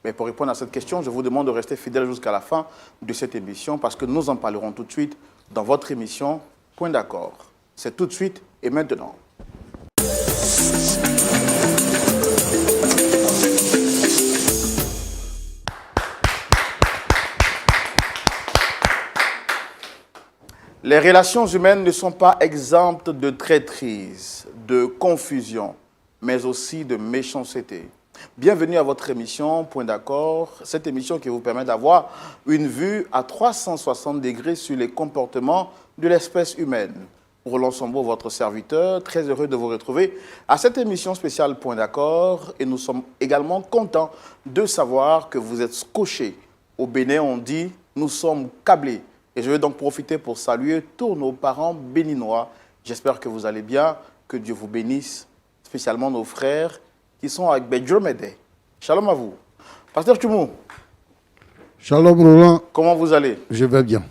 Mais pour répondre à cette question, je vous demande de rester fidèle jusqu'à la fin de cette émission parce que nous en parlerons tout de suite dans votre émission Point d'accord. C'est tout de suite et maintenant. Les relations humaines ne sont pas exemptes de traîtrise, de confusion, mais aussi de méchanceté. Bienvenue à votre émission Point d'accord, cette émission qui vous permet d'avoir une vue à 360 degrés sur les comportements de l'espèce humaine. Roland Sambo, votre serviteur, très heureux de vous retrouver à cette émission spéciale Point d'accord et nous sommes également contents de savoir que vous êtes scotchés. Au Bénin, on dit « nous sommes câblés ». Et je vais donc profiter pour saluer tous nos parents béninois. J'espère que vous allez bien, que Dieu vous bénisse, spécialement nos frères qui sont avec Bedjomede. Shalom à vous. Pasteur Tchoumou. Shalom Roland. Comment vous allez? Je vais bien.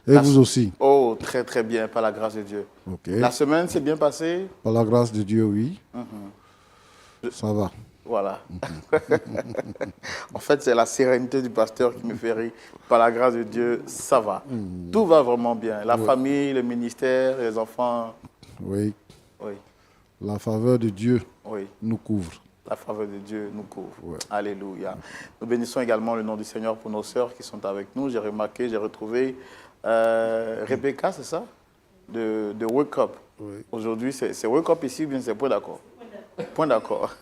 Et vous aussi? Oh, très très bien, par la grâce de Dieu. Okay. La semaine s'est bien passée? Par la grâce de Dieu, oui. Ça va. Voilà. En fait, c'est la sérénité du pasteur qui me fait rire. Par la grâce de Dieu, ça va. Tout va vraiment bien. La famille, le ministère, les enfants. Oui. Oui. La faveur de Dieu nous couvre. La faveur de Dieu nous couvre. Ouais. Alléluia. Nous bénissons également le nom du Seigneur pour nos sœurs qui sont avec nous. J'ai remarqué, j'ai retrouvé Rebecca, c'est ça? De Wake Up. Oui. Aujourd'hui, c'est Wake Up ici, bien c'est Point d'accord. Point d'accord.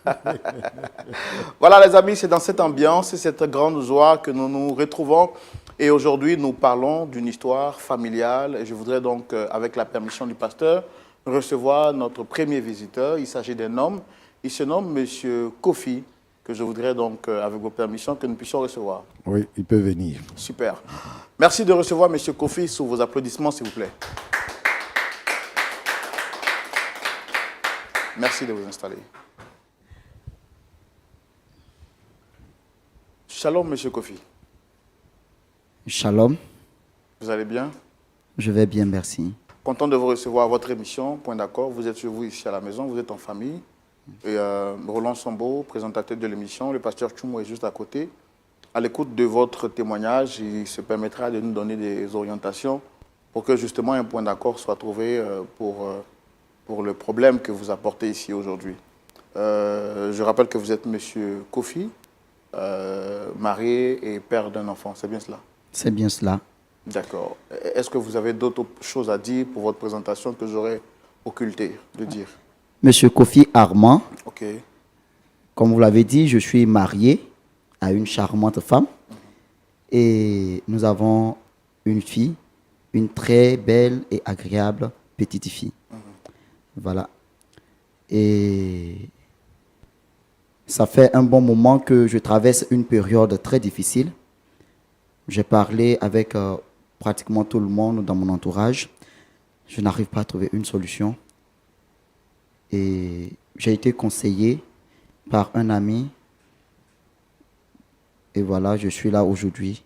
Voilà les amis, c'est dans cette ambiance et cette grande joie que nous nous retrouvons. Et aujourd'hui, nous parlons d'une histoire familiale. Et je voudrais donc, avec la permission du pasteur, recevoir notre premier visiteur. Il s'agit d'un homme. Il se nomme Monsieur Kofi, que je voudrais donc, avec vos permissions, que nous puissions recevoir. Oui, il peut venir. Super. Merci de recevoir Monsieur Kofi sous vos applaudissements, s'il vous plaît. Merci de vous installer. Shalom, Monsieur Kofi. Shalom. Vous allez bien? Je vais bien, merci. Content de vous recevoir à votre émission, Point d'accord. Vous êtes chez vous ici à la maison, vous êtes en famille. Et Roland Sambo, présentateur de l'émission, le pasteur Tchoumou est juste à côté. À l'écoute de votre témoignage, il se permettra de nous donner des orientations pour que justement un point d'accord soit trouvé pour le problème que vous apportez ici aujourd'hui. Je rappelle que vous êtes Monsieur Kofi, marié et père d'un enfant, c'est bien cela? C'est bien cela. D'accord. Est-ce que vous avez d'autres choses à dire pour votre présentation que j'aurais occulté de dire? Monsieur Kofi Armand, Ok. comme vous l'avez dit, je suis marié à une charmante femme et nous avons une fille, une très belle et agréable petite fille. Voilà. Et ça fait un bon moment que je traverse une période très difficile. J'ai parlé avec pratiquement tout le monde dans mon entourage. Je n'arrive pas à trouver une solution. Et j'ai été conseillé par un ami. Et voilà, je suis là aujourd'hui.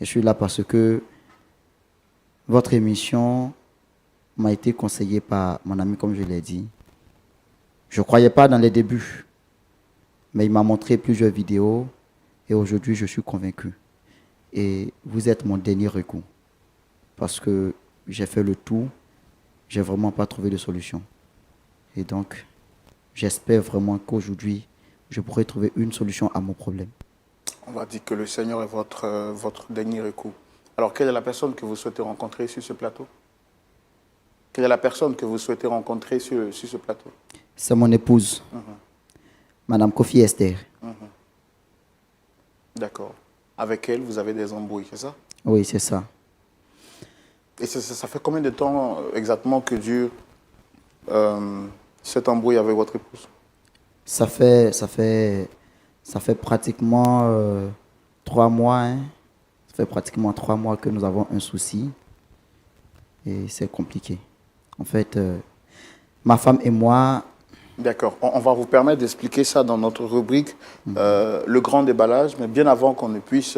Je suis là parce que votre émission m'a été conseillée par mon ami, comme je l'ai dit. Je ne croyais pas dans les débuts. Mais il m'a montré plusieurs vidéos. Et aujourd'hui, je suis convaincu. Et vous êtes mon dernier recours. Parce que j'ai fait le tout. Je n'ai vraiment pas trouvé de solution. Et donc, j'espère vraiment qu'aujourd'hui, je pourrai trouver une solution à mon problème. On va dire que le Seigneur est votre dernier recours. Alors, quelle est la personne que vous souhaitez rencontrer sur ce plateau? Quelle est la personne que vous souhaitez rencontrer sur ce plateau? C'est mon épouse, Madame Kofi Esther. D'accord. Avec elle, vous avez des embrouilles, c'est ça? Oui, c'est ça. Et ça fait combien de temps exactement que dure cette embrouille avec votre épouse? Ça fait pratiquement 3 mois. Hein. Ça fait pratiquement 3 mois que nous avons un souci. Et c'est compliqué. En fait, ma femme et moi... D'accord. On va vous permettre d'expliquer ça dans notre rubrique, le grand déballage. Mais bien avant qu'on ne puisse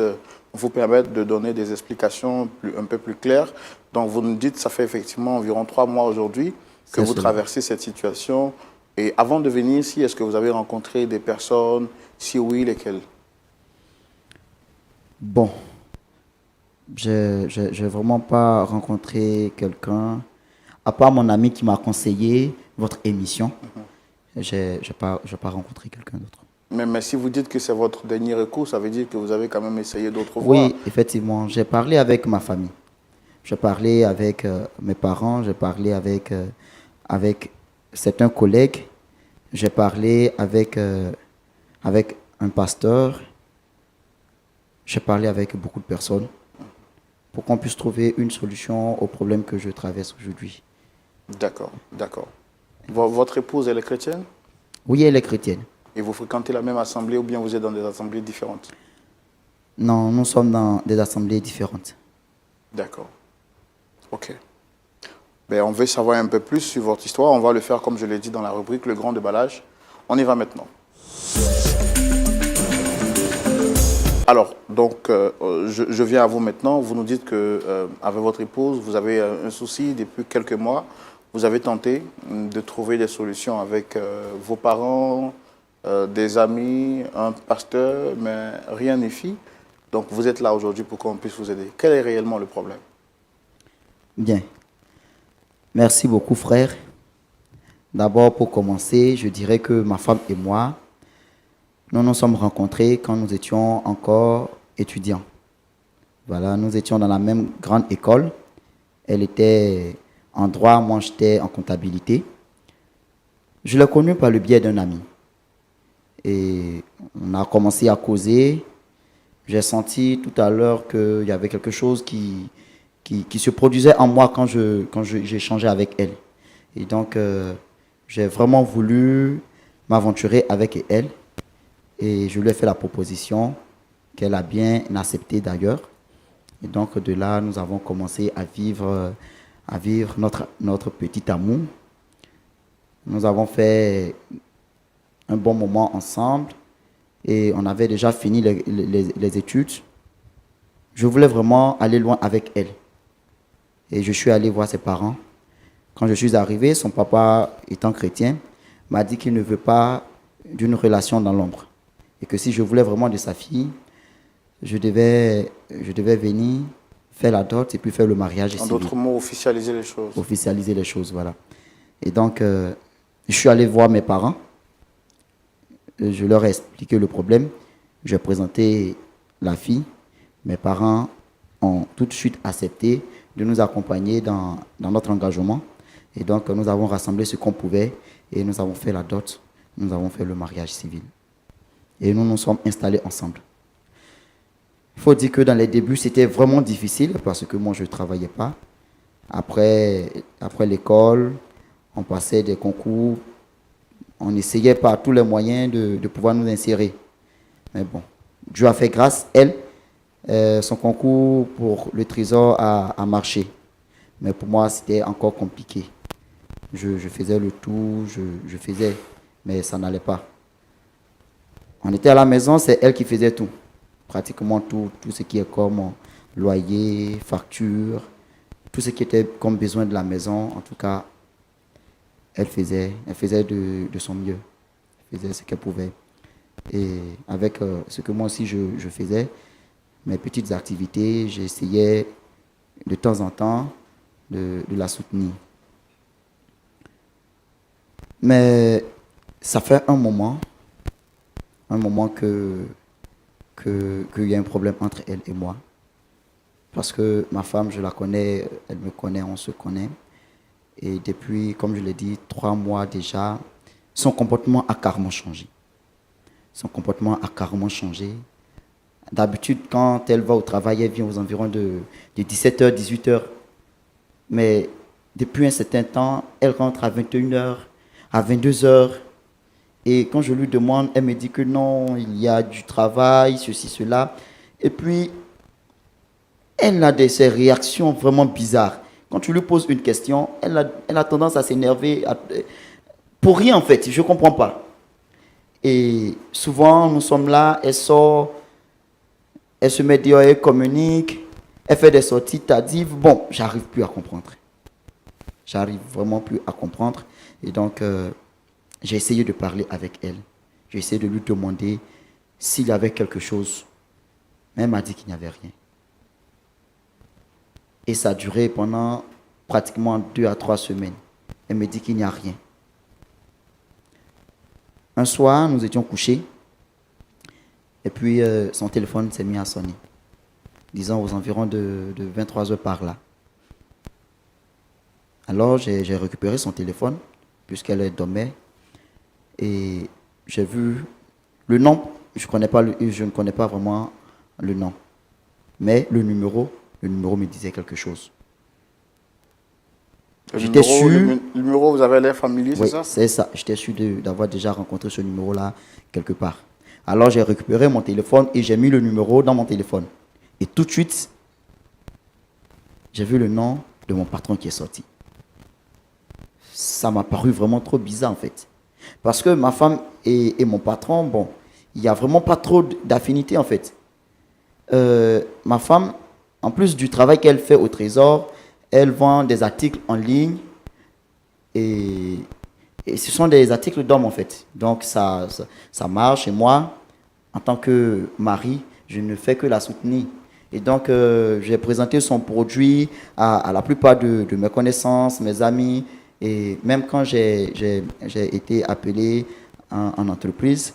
vous permettre de donner des explications un peu plus claires. Donc, vous nous dites, ça fait effectivement environ 3 mois aujourd'hui que vous traversez cette situation. Et avant de venir ici, est-ce que vous avez rencontré des personnes? Si oui, lesquelles? Bon, je n'ai vraiment pas rencontré quelqu'un, à part mon ami qui m'a conseillé votre émission. Je n'ai pas rencontré quelqu'un d'autre. Mais si vous dites que c'est votre dernier recours, ça veut dire que vous avez quand même essayé d'autres voies. Oui, effectivement, j'ai parlé avec ma famille. J'ai parlé avec mes parents, j'ai parlé avec certains collègues, j'ai parlé avec un pasteur, j'ai parlé avec beaucoup de personnes pour qu'on puisse trouver une solution au problème que je traverse aujourd'hui. D'accord, d'accord. Votre épouse, elle est chrétienne? Oui, elle est chrétienne. Et vous fréquentez la même assemblée ou bien vous êtes dans des assemblées différentes? Non, nous sommes dans des assemblées différentes. D'accord. Ok. Ben, on veut savoir un peu plus sur votre histoire. On va le faire, comme je l'ai dit, dans la rubrique Le Grand Déballage. On y va maintenant. Alors, donc, je viens à vous maintenant. Vous nous dites que avec votre épouse, vous avez un souci depuis quelques mois. Vous avez tenté de trouver des solutions avec vos parents, des amis, un pasteur, mais rien n'y fit. Donc, vous êtes là aujourd'hui pour qu'on puisse vous aider. Quel est réellement le problème? Bien. Merci beaucoup, frère. D'abord, pour commencer, je dirais que ma femme et moi, nous nous sommes rencontrés quand nous étions encore étudiants. Voilà, nous étions dans la même grande école. Elle était en droit, moi j'étais en comptabilité. Je l'ai connue par le biais d'un ami. Et on a commencé à causer. J'ai senti tout à l'heure qu'il y avait quelque chose qui se produisait en moi quand j'échangeais avec elle. Et donc, j'ai vraiment voulu m'aventurer avec elle. Et je lui ai fait la proposition qu'elle a bien acceptée d'ailleurs. Et donc, de là, nous avons commencé à vivre notre petit amour. Nous avons fait un bon moment ensemble et on avait déjà fini les études. Je voulais vraiment aller loin avec elle. Et je suis allé voir ses parents. Quand je suis arrivé, son papa, étant chrétien, m'a dit qu'il ne veut pas d'une relation dans l'ombre. Et que si je voulais vraiment de sa fille, je devais venir faire la dot et puis faire le mariage civil. En d'autres mots, officialiser les choses. Officialiser les choses, voilà. Et donc, je suis allé voir mes parents. Je leur ai expliqué le problème. J'ai présenté la fille. Mes parents ont tout de suite accepté de nous accompagner dans notre engagement. Et donc, nous avons rassemblé ce qu'on pouvait et nous avons fait la dot. Nous avons fait le mariage civil. Et nous nous sommes installés ensemble. Il faut dire que dans les débuts, c'était vraiment difficile parce que moi, je ne travaillais pas. Après l'école, on passait des concours. On essayait par tous les moyens de pouvoir nous insérer. Mais bon, Dieu a fait grâce. Elle, son concours pour le trésor a marché. Mais pour moi, c'était encore compliqué. Je faisais le tout, je faisais, mais ça n'allait pas. On était à la maison, c'est elle qui faisait tout. Pratiquement tout ce qui est comme loyer, facture, tout ce qui était comme besoin de la maison. En tout cas, elle faisait de son mieux. Elle faisait ce qu'elle pouvait. Et avec ce que moi aussi je faisais, mes petites activités, j'essayais de temps en temps de la soutenir. Mais ça fait un moment qu'il y a un problème entre elle et moi. Parce que ma femme, je la connais, elle me connaît, on se connaît. Et depuis, comme je l'ai dit, 3 mois déjà, son comportement a carrément changé. Son comportement a carrément changé. D'habitude, quand elle va au travail, elle vient aux environs de 17h, 18h. Mais depuis un certain temps, elle rentre à 21h, à 22h. Et quand je lui demande, elle me dit que non, il y a du travail, ceci, cela. Et puis, elle a ces réactions vraiment bizarres. Quand tu lui poses une question, elle a tendance à s'énerver pour rien en fait, je ne comprends pas. Et souvent, nous sommes là, elle sort, elle se met dehors, elle communique, elle fait des sorties tardives. Bon, j'arrive plus à comprendre. J'arrive vraiment plus à comprendre. Et donc, j'ai essayé de parler avec elle. J'ai essayé de lui demander s'il y avait quelque chose Mais elle m'a dit qu'il n'y avait rien. Et ça a duré pendant pratiquement 2 à 3 semaines. Elle me dit qu'il n'y a rien. Un soir, nous étions couchés. Et puis, son téléphone s'est mis à sonner. Disons aux environs de 23 heures par là. Alors, j'ai récupéré son téléphone, puisqu'elle dormait. Et j'ai vu le nom. Je ne connais pas vraiment le nom. Mais le numéro me disait quelque chose. Le numéro, vous avez l'air familier, Oui, c'est ça? C'est ça. J'étais sûr d'avoir déjà rencontré ce numéro-là quelque part. Alors, j'ai récupéré mon téléphone et j'ai mis le numéro dans mon téléphone. Et tout de suite, j'ai vu le nom de mon patron qui est sorti. Ça m'a paru vraiment trop bizarre, en fait. Parce que ma femme et mon patron, bon, il n'y a vraiment pas trop d'affinité, en fait. Ma femme, en plus du travail qu'elle fait au Trésor, elle vend des articles en ligne et ce sont des articles d'hommes en fait. Donc ça marche et moi, en tant que mari, je ne fais que la soutenir. Et donc j'ai présenté son produit à la plupart de mes connaissances, mes amis et même quand j'ai été appelé en entreprise,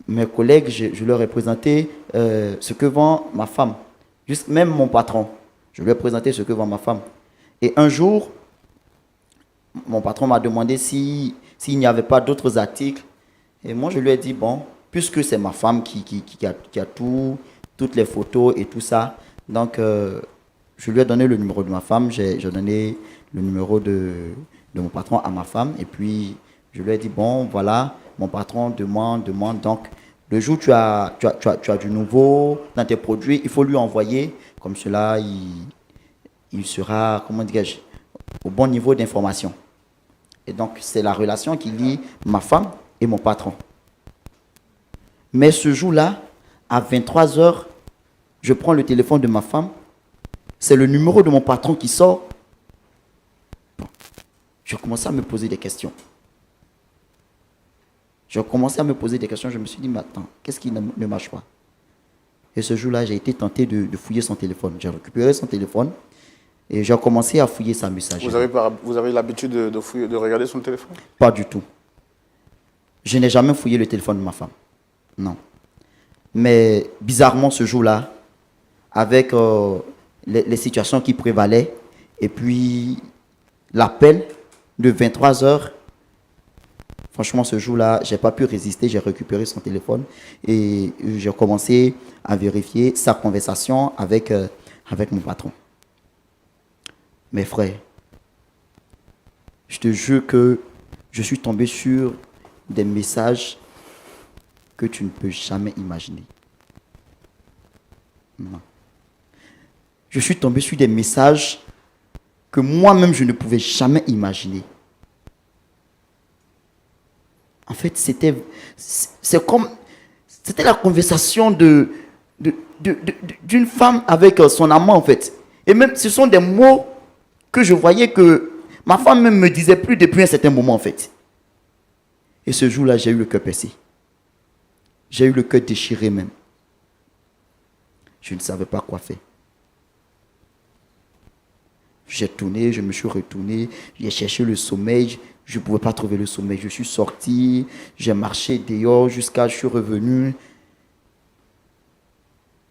mes collègues, je leur ai présenté ce que vend ma femme. Juste même mon patron, je lui ai présenté ce que vend ma femme. Et un jour, mon patron m'a demandé s'il n'y avait pas d'autres articles. Et moi, je lui ai dit, bon, puisque c'est ma femme qui a toutes les photos et tout ça, donc je lui ai donné le numéro de ma femme, j'ai donné le numéro de mon patron à ma femme. Et puis, je lui ai dit, bon, voilà, mon patron demande. Donc, le jour où tu as du nouveau dans tes produits, il faut lui envoyer. Comme cela, il sera, comment dirais-je, au bon niveau d'information. Et donc, c'est la relation qui lie ma femme et mon patron. Mais ce jour-là, à 23 heures, je prends le téléphone de ma femme. C'est le numéro de mon patron qui sort. Bon, je commençais à me poser des questions. Je me suis dit, mais attends, qu'est-ce qui ne marche pas? Et ce jour-là, j'ai été tenté de fouiller son téléphone. J'ai récupéré son téléphone. Et j'ai commencé à fouiller sa messagerie. Vous avez l'habitude de regarder son téléphone? Pas du tout. Je n'ai jamais fouillé le téléphone de ma femme. Non. Mais bizarrement, ce jour-là, avec les situations qui prévalaient, et puis l'appel de 23 heures, franchement, ce jour-là, je n'ai pas pu résister. J'ai récupéré son téléphone et j'ai commencé à vérifier sa conversation avec mon patron. Mes frères, je te jure que je suis tombé sur des messages que tu ne peux jamais imaginer. Non. Je suis tombé sur des messages que moi-même je ne pouvais jamais imaginer. En fait, c'était la conversation d'une femme avec son amant, en fait. Et même, ce sont des mots que je voyais que ma femme même me disait plus depuis un certain moment, en fait. Et ce jour-là, j'ai eu le cœur percé. J'ai eu le cœur déchiré même. Je ne savais pas quoi faire. J'ai tourné, je me suis retourné, j'ai cherché le sommeil, je ne pouvais pas trouver le sommeil. Je suis sorti, j'ai marché dehors jusqu'à je suis revenu.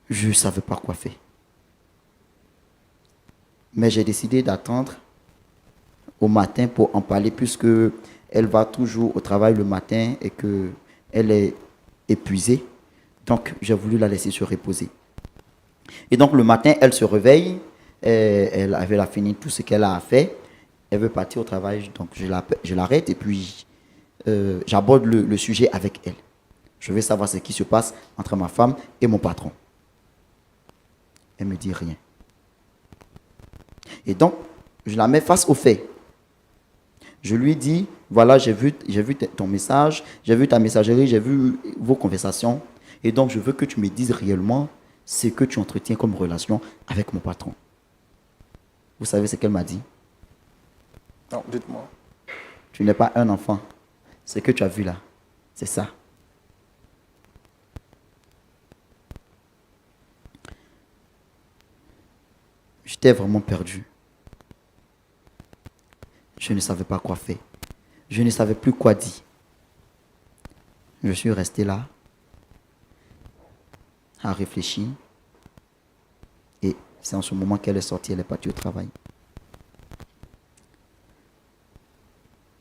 Je ne savais pas quoi faire. Mais j'ai décidé d'attendre au matin pour en parler puisque elle va toujours au travail le matin et qu'elle est épuisée. Donc, j'ai voulu la laisser se reposer. Et donc, le matin, elle se réveille. Elle avait fini tout ce qu'elle a fait. Elle veut partir au travail. Donc, je l'arrête et puis j'aborde le sujet avec elle. Je veux savoir ce qui se passe entre ma femme et mon patron. Elle ne me dit rien. Et donc, je la mets face aux faits. Je lui dis, voilà, j'ai vu ton message, j'ai vu ta messagerie, j'ai vu vos conversations. Et donc, je veux que tu me dises réellement ce que tu entretiens comme relation avec mon patron. Vous savez ce qu'elle m'a dit? Non, dites-moi. Tu n'es pas un enfant. Ce que tu as vu là, c'est ça. J'étais vraiment perdu. Je ne savais pas quoi faire. Je ne savais plus quoi dire. Je suis resté là, à réfléchir. Et c'est en ce moment qu'elle est sortie, elle est partie au travail.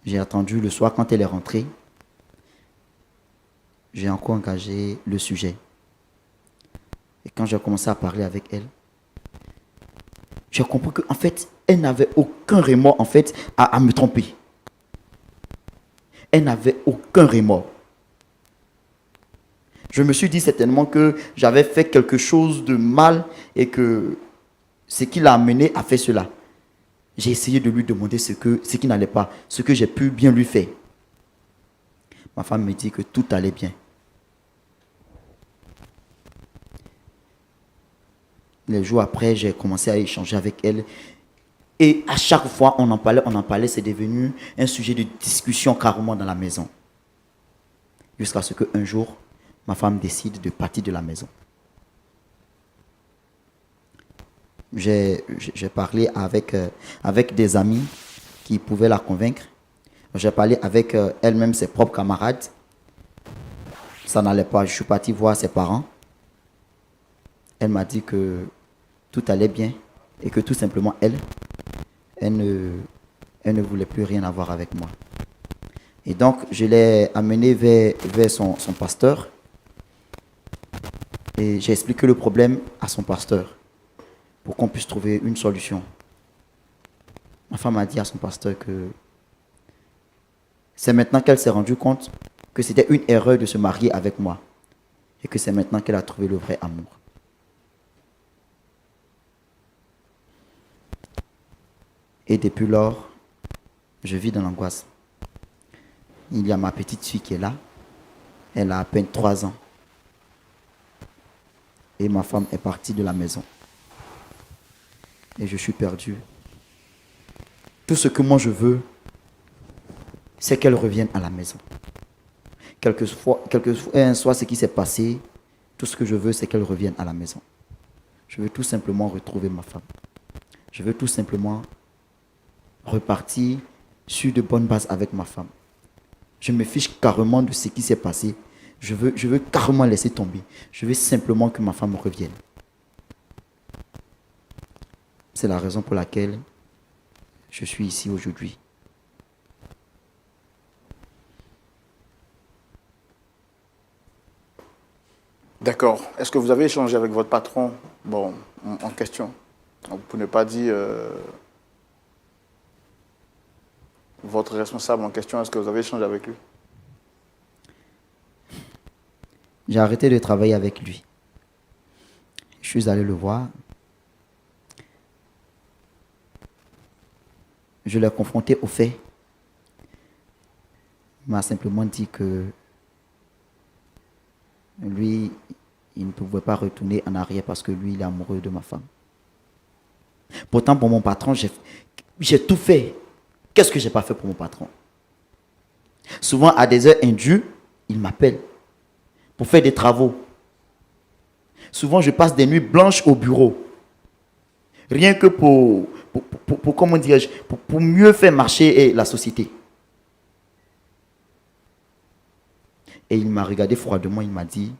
J'ai attendu le soir quand elle est rentrée. J'ai encore engagé le sujet. Et quand j'ai commencé à parler avec elle, j'ai compris qu'en fait, elle n'avait aucun remords en fait, à me tromper. Elle n'avait aucun remords. Je me suis dit certainement que j'avais fait quelque chose de mal et que ce qui l'a amené à faire cela. J'ai essayé de lui demander ce qui n'allait pas, ce que j'ai pu bien lui faire. Ma femme me dit que tout allait bien. Les jours après, j'ai commencé à échanger avec elle. Et à chaque fois, on en parlait, c'est devenu un sujet de discussion carrément dans la maison. Jusqu'à ce qu'un jour, ma femme décide de partir de la maison. J'ai parlé avec des amis qui pouvaient la convaincre. J'ai parlé avec elle-même, ses propres camarades. Ça n'allait pas. Je suis parti voir ses parents. Elle m'a dit que tout allait bien et que tout simplement elle ne voulait plus rien avoir avec moi. Et donc, je l'ai amenée vers son pasteur. Et j'ai expliqué le problème à son pasteur pour qu'on puisse trouver une solution. Ma femme a dit à son pasteur que c'est maintenant qu'elle s'est rendue compte que c'était une erreur de se marier avec moi et que c'est maintenant qu'elle a trouvé le vrai amour. Et depuis lors, je vis dans l'angoisse. Il y a ma petite fille qui est là. Elle a à peine 3 ans. Et ma femme est partie de la maison. Et je suis perdu. Tout ce que moi je veux, c'est qu'elle revienne à la maison. Quel que soit ce qui s'est passé, tout ce que je veux, c'est qu'elle revienne à la maison. Je veux tout simplement retrouver ma femme. Je veux tout simplement repartir sur de bonnes bases avec ma femme. Je me fiche carrément de ce qui s'est passé. Je veux carrément laisser tomber. Je veux simplement que ma femme revienne. C'est la raison pour laquelle je suis ici aujourd'hui. D'accord. Est-ce que vous avez échangé avec votre patron, en question? Pour ne pas dire votre responsable en question, est-ce que vous avez échangé avec lui? J'ai arrêté de travailler avec lui. Je suis allé le voir. Je l'ai confronté au fait. Il m'a simplement dit que lui, il ne pouvait pas retourner en arrière parce que lui, il est amoureux de ma femme. Pourtant, pour mon patron, j'ai tout fait. Qu'est-ce que je n'ai pas fait pour mon patron? Souvent, à des heures indues, il m'appelle pour faire des travaux. Souvent, je passe des nuits blanches au bureau. Rien que pour comment dirais-je, pour mieux faire marcher la société. Et il m'a regardé froidement, il m'a dit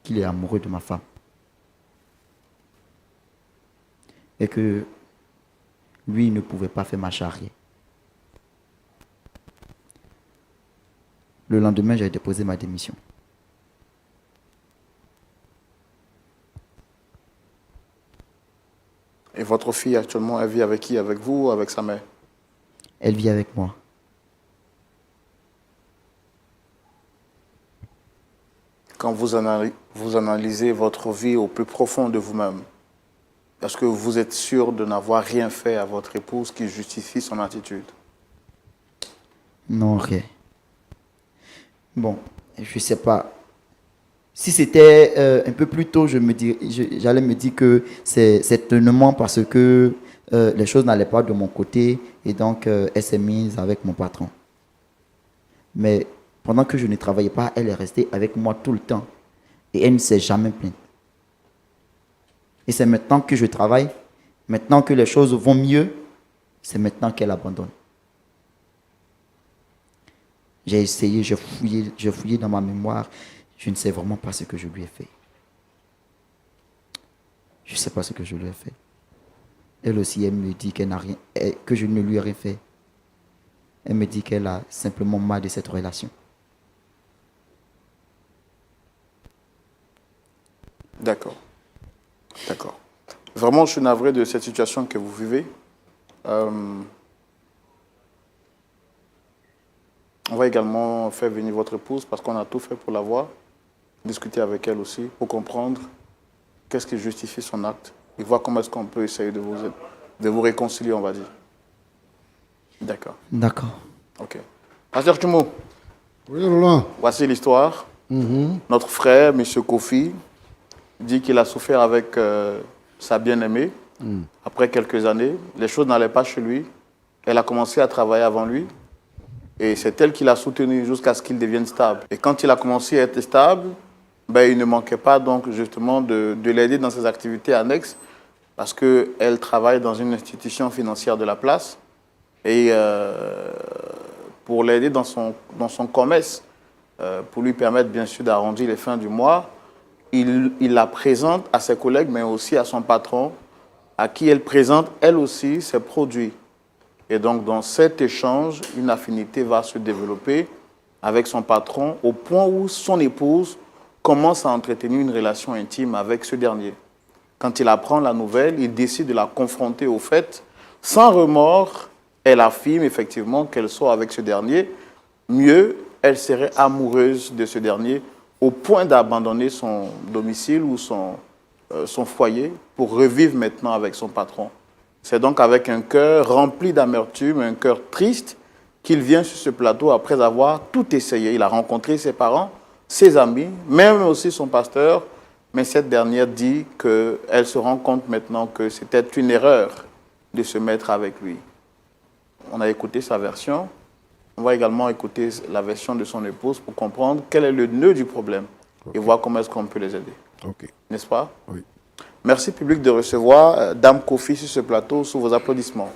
qu'il est amoureux de ma femme. Et que lui, il ne pouvait pas faire marche arrière. Le lendemain, j'ai déposé ma démission. Et votre fille, actuellement, elle vit avec qui? Avec vous ou avec sa mère? Elle vit avec moi. Quand vous analysez votre vie au plus profond de vous-même, est-ce que vous êtes sûr de n'avoir rien fait à votre épouse qui justifie son attitude? Non, rien. Bon, je ne sais pas. Si c'était un peu plus tôt, j'allais me dire que c'est certainement parce que les choses n'allaient pas de mon côté et donc elle s'est mise avec mon patron. Mais pendant que je ne travaillais pas, elle est restée avec moi tout le temps et elle ne s'est jamais plainte. Et c'est maintenant que je travaille, maintenant que les choses vont mieux, c'est maintenant qu'elle abandonne. J'ai essayé, j'ai fouillé dans ma mémoire. Je ne sais vraiment pas ce que je lui ai fait. Je ne sais pas ce que je lui ai fait. Elle aussi, elle me dit qu'elle n'a rien, que je ne lui ai rien fait. Elle me dit qu'elle a simplement marre de cette relation. D'accord. D'accord. Vraiment, je suis navré de cette situation que vous vivez. On va également faire venir votre épouse parce qu'on a tout fait pour la voir, discuter avec elle aussi pour comprendre qu'est-ce qui justifie son acte et voir comment est-ce qu'on peut essayer de vous réconcilier, on va dire. D'accord. D'accord. Ok. Pasteur Tumo, Oui, Roland. voici l'histoire. Notre frère, M. Kofi, dit qu'il a souffert avec sa bien-aimée. Après quelques années, les choses n'allaient pas chez lui. Elle a commencé à travailler avant lui. Et c'est elle qui l'a soutenu jusqu'à ce qu'il devienne stable. Et quand il a commencé à être stable, ben, il ne manquait pas donc justement de l'aider dans ses activités annexes parce qu'elle travaille dans une institution financière de la place. Et pour l'aider dans son commerce, pour lui permettre bien sûr d'arrondir les fins du mois, il la présente à ses collègues, mais aussi à son patron, à qui elle présente elle aussi ses produits. Et donc, dans cet échange, une affinité va se développer avec son patron au point où son épouse commence à entretenir une relation intime avec ce dernier. Quand il apprend la nouvelle, il décide de la confronter au fait. Sans remords, elle affirme effectivement qu'elle sort avec ce dernier. Mieux, elle serait amoureuse de ce dernier au point d'abandonner son domicile ou son foyer pour revivre maintenant avec son patron. C'est donc avec un cœur rempli d'amertume, un cœur triste, qu'il vient sur ce plateau après avoir tout essayé. Il a rencontré ses parents, ses amis, même aussi son pasteur, mais cette dernière dit qu'elle se rend compte maintenant que c'était une erreur de se mettre avec lui. On a écouté sa version. On va également écouter la version de son épouse pour comprendre quel est le nœud du problème et voir comment est-ce qu'on peut les aider. Ok. N'est-ce pas? Oui. Merci public de recevoir Dame Kofi sur ce plateau sous vos applaudissements.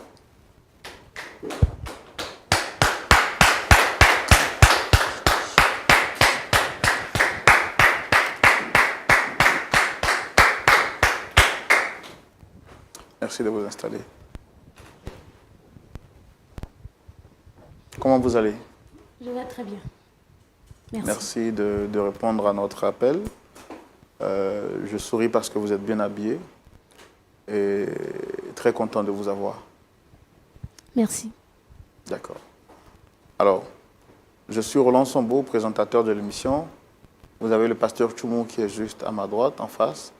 Merci de vous installer. Comment vous allez? Je vais très bien. Merci. Merci de répondre à notre appel. Je souris parce que vous êtes bien habillé et très content de vous avoir. Merci. D'accord. Alors, je suis Roland Sombo, présentateur de l'émission. Vous avez le pasteur Choumou qui est juste à ma droite, en face.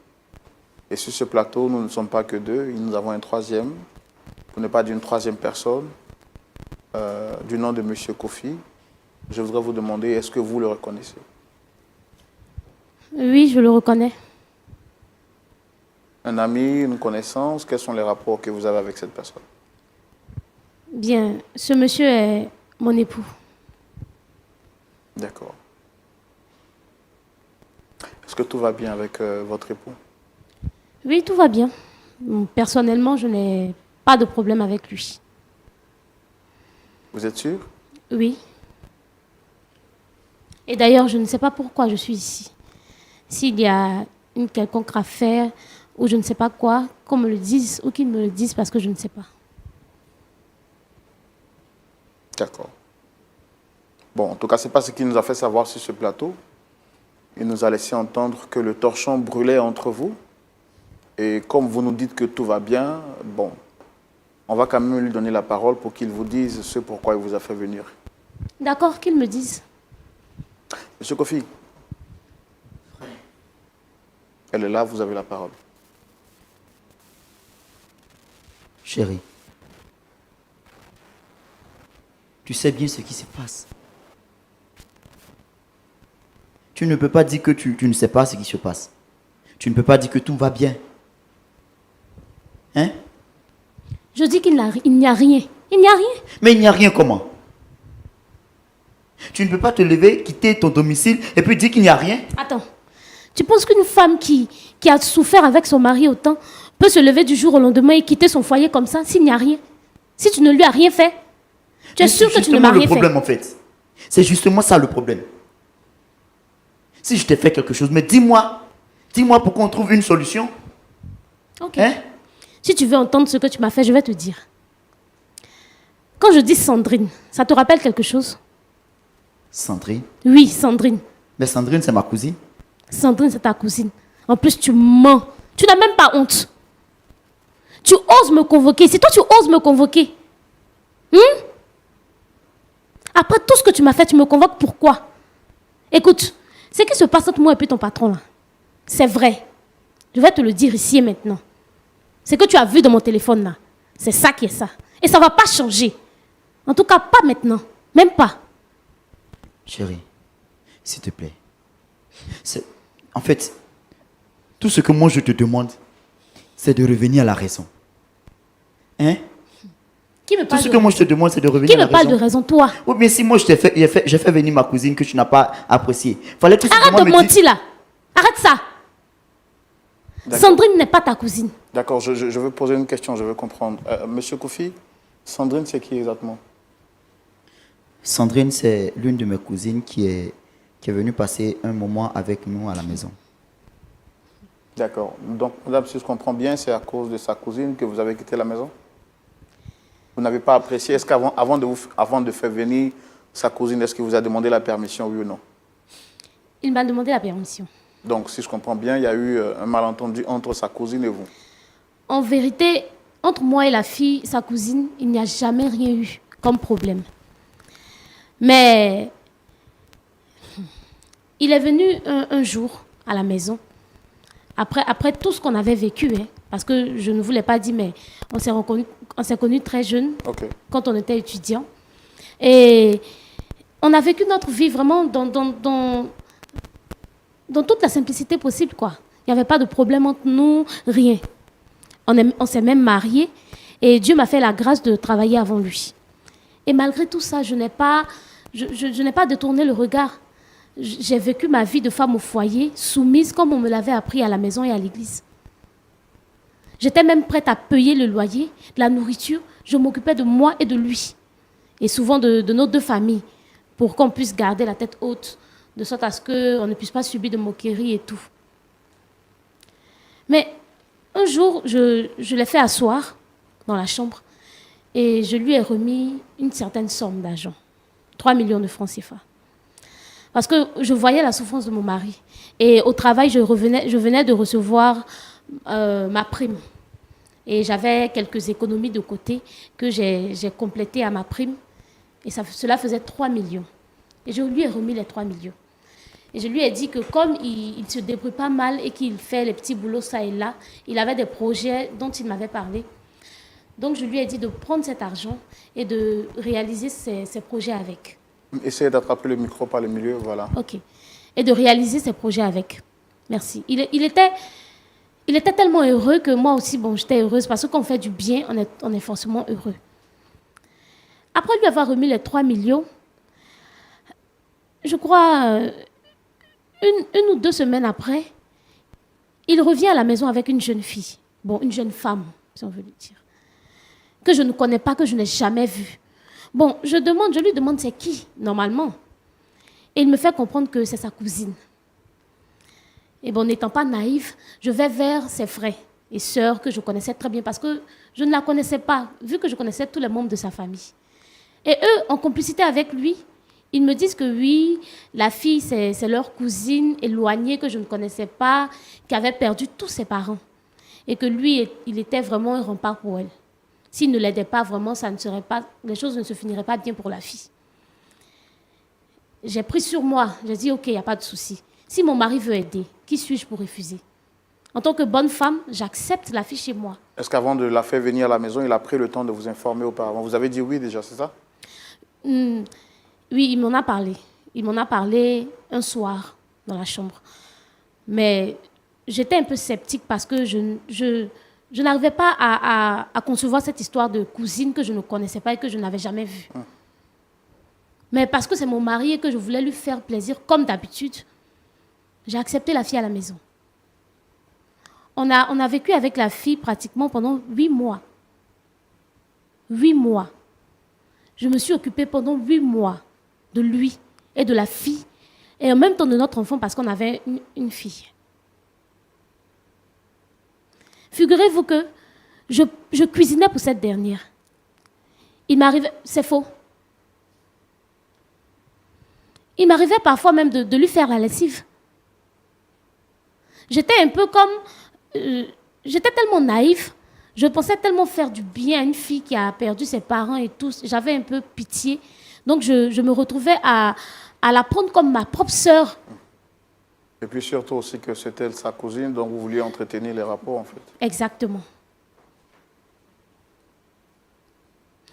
Et sur ce plateau, nous ne sommes pas que deux. Nous avons un troisième, pour ne pas dire une troisième personne, du nom de M. Kofi. Je voudrais vous demander, est-ce que vous le reconnaissez? Oui, je le reconnais. Un ami, une connaissance, quels sont les rapports que vous avez avec cette personne? Bien, ce monsieur est mon époux. D'accord. Est-ce que tout va bien avec votre époux? Oui, tout va bien. Personnellement, je n'ai pas de problème avec lui. Vous êtes sûr? Oui. Et d'ailleurs, je ne sais pas pourquoi je suis ici. S'il y a une quelconque affaire ou je ne sais pas quoi, qu'on me le dise ou qu'ils me le disent parce que je ne sais pas. D'accord. Bon, en tout cas, ce n'est pas ce qu'il nous a fait savoir sur ce plateau. Il nous a laissé entendre que le torchon brûlait entre vous. Et comme vous nous dites que tout va bien, bon, on va quand même lui donner la parole pour qu'il vous dise ce pourquoi il vous a fait venir. D'accord, qu'ils me disent. Monsieur Kofi, elle est là, vous avez la parole. Chérie, tu sais bien ce qui se passe. Tu ne peux pas dire que tu ne sais pas ce qui se passe. Tu ne peux pas dire que tout va bien. Hein? Je dis qu'il n'y a rien. Il n'y a rien. Mais il n'y a rien comment? Tu ne peux pas te lever, quitter ton domicile et puis dire qu'il n'y a rien? Attends. Tu penses qu'une femme qui a souffert avec son mari autant peut se lever du jour au lendemain et quitter son foyer comme ça s'il n'y a rien? Si tu ne lui as rien fait, tu es sûr que tu ne m'as rien fait. C'est justement le problème en fait. C'est justement ça le problème. Si je t'ai fait quelque chose, mais dis-moi pour qu'on trouve une solution. Ok. Hein? Si tu veux entendre ce que tu m'as fait, je vais te dire. Quand je dis Sandrine, ça te rappelle quelque chose? Sandrine? Oui, Sandrine. Mais Sandrine, c'est ma cousine. Sandrine, c'est ta cousine. En plus, tu mens. Tu n'as même pas honte. Tu oses me convoquer. C'est toi, tu oses me convoquer. Après tout ce que tu m'as fait, tu me convoques pourquoi? Écoute, ce qui se passe entre moi et puis ton patron, là, c'est vrai. Je vais te le dire ici et maintenant. Ce que tu as vu dans mon téléphone, là, c'est ça qui est ça. Et ça ne va pas changer. En tout cas, pas maintenant. Même pas. Chérie, s'il te plaît. En fait, tout ce que moi je te demande, c'est de revenir à la raison. Hein? Qui me Tout parle ce de que moi je te raison? demande, c'est de revenir Qui à la me parle raison. de raison? Toi. Oui, mais si moi j'ai fait venir ma cousine que tu n'as pas appréciée. Fallait tout Arrête simplement de me dire- mentir là. Arrête ça. Sandrine n'est pas ta cousine. D'accord, je veux poser une question, je veux comprendre. Monsieur Koufi, Sandrine, c'est qui exactement? Sandrine, c'est l'une de mes cousines qui est venue passer un moment avec nous à la maison. D'accord. Donc, madame, si je comprends bien, c'est à cause de sa cousine que vous avez quitté la maison? Vous n'avez pas apprécié? Est-ce qu'avant avant de faire venir sa cousine, est-ce qu'il vous a demandé la permission, oui ou non? Il m'a demandé la permission. Donc, si je comprends bien, il y a eu un malentendu entre sa cousine et vous. En vérité, entre moi et la fille, sa cousine, il n'y a jamais rien eu comme problème. Mais il est venu un jour à la maison, après tout ce qu'on avait vécu, hein, parce que je ne vous l'ai pas dit, mais on s'est connus très jeunes, Ok. quand on était étudiants. Et on a vécu notre vie vraiment dans toute la simplicité possible, quoi. Il n'y avait pas de problème entre nous, rien. On s'est même mariés et Dieu m'a fait la grâce de travailler avant lui. Et malgré tout ça, je n'ai pas détourné le regard. J'ai vécu ma vie de femme au foyer, soumise comme on me l'avait appris à la maison et à l'église. J'étais même prête à payer le loyer, de la nourriture. Je m'occupais de moi et de lui. Et souvent de nos deux familles, pour qu'on puisse garder la tête haute, de sorte à ce qu'on ne puisse pas subir de moqueries et tout. Mais un jour, je l'ai fait asseoir dans la chambre et je lui ai remis une certaine somme d'argent, 3 millions de francs CFA. Parce que je voyais la souffrance de mon mari. Et au travail, je venais de recevoir ma prime. Et j'avais quelques économies de côté que j'ai complétées à ma prime. Et cela faisait 3 millions. Et je lui ai remis les 3 millions. Et je lui ai dit que comme il se débrouille pas mal et qu'il fait les petits boulots ça et là, il avait des projets dont il m'avait parlé. Donc je lui ai dit de prendre cet argent et de réaliser ses projets avec. Essayez d'attraper le micro par le milieu, voilà. Ok. Et de réaliser ses projets avec. Merci. Il était tellement heureux que moi aussi, bon, j'étais heureuse parce que quand on fait du bien, on est forcément heureux. Après lui avoir remis les 3 millions, je crois, une ou 2 semaines après, il revient à la maison avec une jeune fille. Bon, une jeune femme, si on veut le dire. Que je ne connais pas, que je n'ai jamais vue. Bon, je lui demande c'est qui, normalement. Et il me fait comprendre que c'est sa cousine. Et bon, n'étant pas naïve, je vais vers ses frères et sœurs que je connaissais très bien parce que je ne la connaissais pas, vu que je connaissais tous les membres de sa famille. Et eux, en complicité avec lui, ils me disent que oui, la fille, c'est leur cousine éloignée que je ne connaissais pas, qui avait perdu tous ses parents. Et que lui, il était vraiment un rempart pour elle. S'il ne l'aidait pas vraiment, les choses ne se finiraient pas bien pour la fille. J'ai pris sur moi, j'ai dit ok, il n'y a pas de souci. Si mon mari veut aider, qui suis-je pour refuser? En tant que bonne femme, j'accepte la fille chez moi. Est-ce qu'avant de la faire venir à la maison, il a pris le temps de vous informer auparavant? Vous avez dit oui déjà, c'est ça? Oui, il m'en a parlé. Il m'en a parlé un soir dans la chambre. Mais j'étais un peu sceptique parce que je n'arrivais pas à concevoir cette histoire de cousine que je ne connaissais pas et que je n'avais jamais vue. Mais parce que c'est mon mari et que je voulais lui faire plaisir comme d'habitude, J'ai accepté la fille à la maison. On a vécu avec la fille pratiquement pendant 8 mois. 8 mois. Je me suis occupée pendant 8 mois de lui et de la fille, et en même temps de notre enfant parce qu'on avait une fille. Figurez-vous que je cuisinais pour cette dernière. Il m'arrivait, c'est faux. Il m'arrivait parfois même de lui faire la lessive. J'étais un peu comme... j'étais tellement naïve. Je pensais tellement faire du bien à une fille qui a perdu ses parents et tout. J'avais un peu pitié. Donc, je me retrouvais à la prendre comme ma propre sœur. Et puis surtout aussi que c'était sa cousine, donc vous vouliez entretenir les rapports, en fait. Exactement.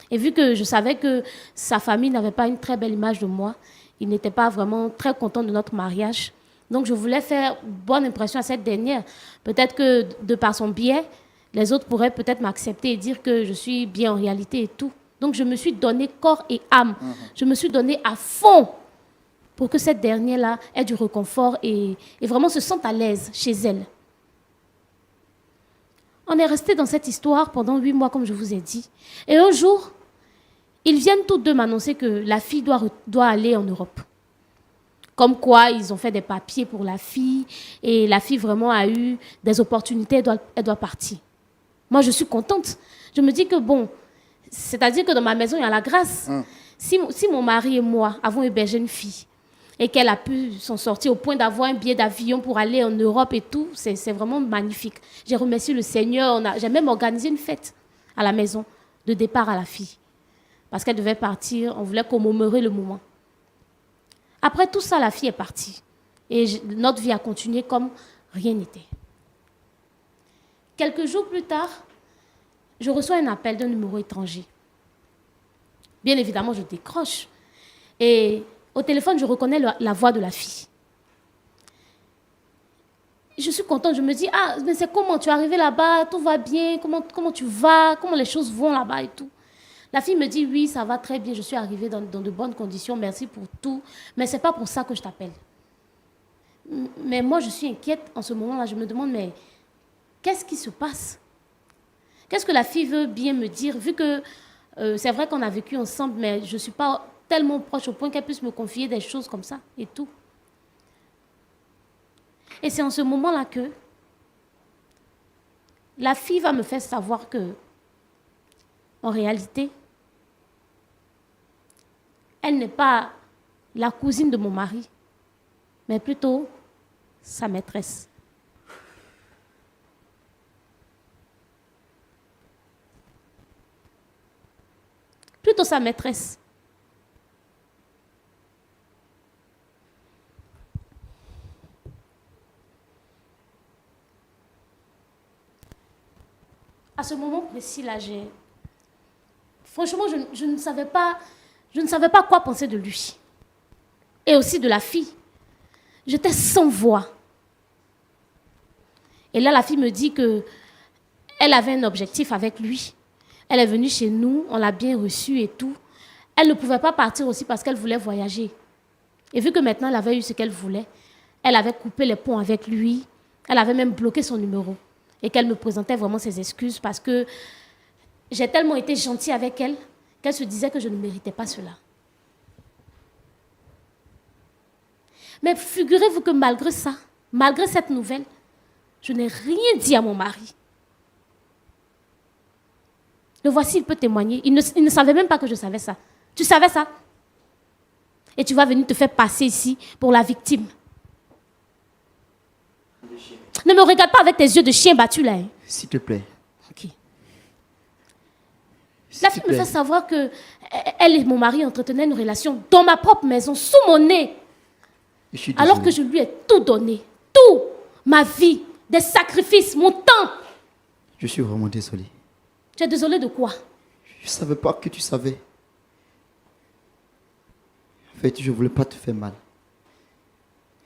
Et vu que je savais que sa famille n'avait pas une très belle image de moi, il n'était pas vraiment très content de notre mariage. Donc, je voulais faire bonne impression à cette dernière. Peut-être que, de par son biais, les autres pourraient peut-être m'accepter et dire que je suis bien en réalité et tout. Donc, je me suis donné corps et âme. Je me suis donné à fond pour que cette dernière-là ait du réconfort et vraiment se sente à l'aise chez elle. On est resté dans cette histoire pendant 8 mois, comme je vous ai dit. Et un jour, ils viennent tous deux m'annoncer que la fille doit aller en Europe. Comme quoi, ils ont fait des papiers pour la fille et la fille vraiment a eu des opportunités, elle doit partir. Moi, je suis contente. Je me dis que bon, c'est-à-dire que dans ma maison, il y a la grâce. Si mon mari et moi avons hébergé une fille et qu'elle a pu s'en sortir au point d'avoir un billet d'avion pour aller en Europe et tout, c'est vraiment magnifique. J'ai remercié le Seigneur. J'ai même organisé une fête à la maison de départ à la fille. Parce qu'elle devait partir, on voulait commémorer le moment. Après tout ça, la fille est partie. Et notre vie a continué comme rien n'était. Quelques jours plus tard, je reçois un appel d'un numéro étranger. Bien évidemment, je décroche. Et au téléphone, je reconnais la voix de la fille. Je suis contente, je me dis, ah, mais c'est comment tu es arrivée là-bas, tout va bien, comment tu vas, comment les choses vont là-bas et tout. La fille me dit, oui, ça va très bien, je suis arrivée dans de bonnes conditions, merci pour tout, mais ce n'est pas pour ça que je t'appelle. Mais moi, je suis inquiète en ce moment-là, je me demande, mais qu'est-ce qui se passe? Qu'est-ce que la fille veut bien me dire, vu que c'est vrai qu'on a vécu ensemble, mais je ne suis pas tellement proche au point qu'elle puisse me confier des choses comme ça et tout. Et c'est en ce moment-là que la fille va me faire savoir que, en réalité, elle n'est pas la cousine de mon mari, mais plutôt sa maîtresse. Plutôt sa maîtresse. À ce moment précis-là, franchement, je ne savais pas quoi penser de lui. Et aussi de la fille. J'étais sans voix. Et là, la fille me dit qu'elle avait un objectif avec lui. Elle est venue chez nous, on l'a bien reçue et tout. Elle ne pouvait pas partir aussi parce qu'elle voulait voyager. Et vu que maintenant, elle avait eu ce qu'elle voulait, elle avait coupé les ponts avec lui. Elle avait même bloqué son numéro. Et qu'elle me présentait vraiment ses excuses parce que j'ai tellement été gentille avec elle qu'elle se disait que je ne méritais pas cela. Mais figurez-vous que malgré ça, malgré cette nouvelle, je n'ai rien dit à mon mari. Le voici, il peut témoigner. Il ne savait même pas que je savais ça. Tu savais ça? Et tu vas venir te faire passer ici pour la victime. Ne me regarde pas avec tes yeux de chien battu là. Hein. S'il te plaît. Ok. La fille me fait savoir que elle et mon mari entretenaient une relation dans ma propre maison, sous mon nez. Alors que je lui ai tout donné. Tout. Ma vie, des sacrifices, mon temps. Je suis vraiment désolé. Tu es désolé de quoi? Je ne savais pas que tu savais. En fait, je ne voulais pas te faire mal.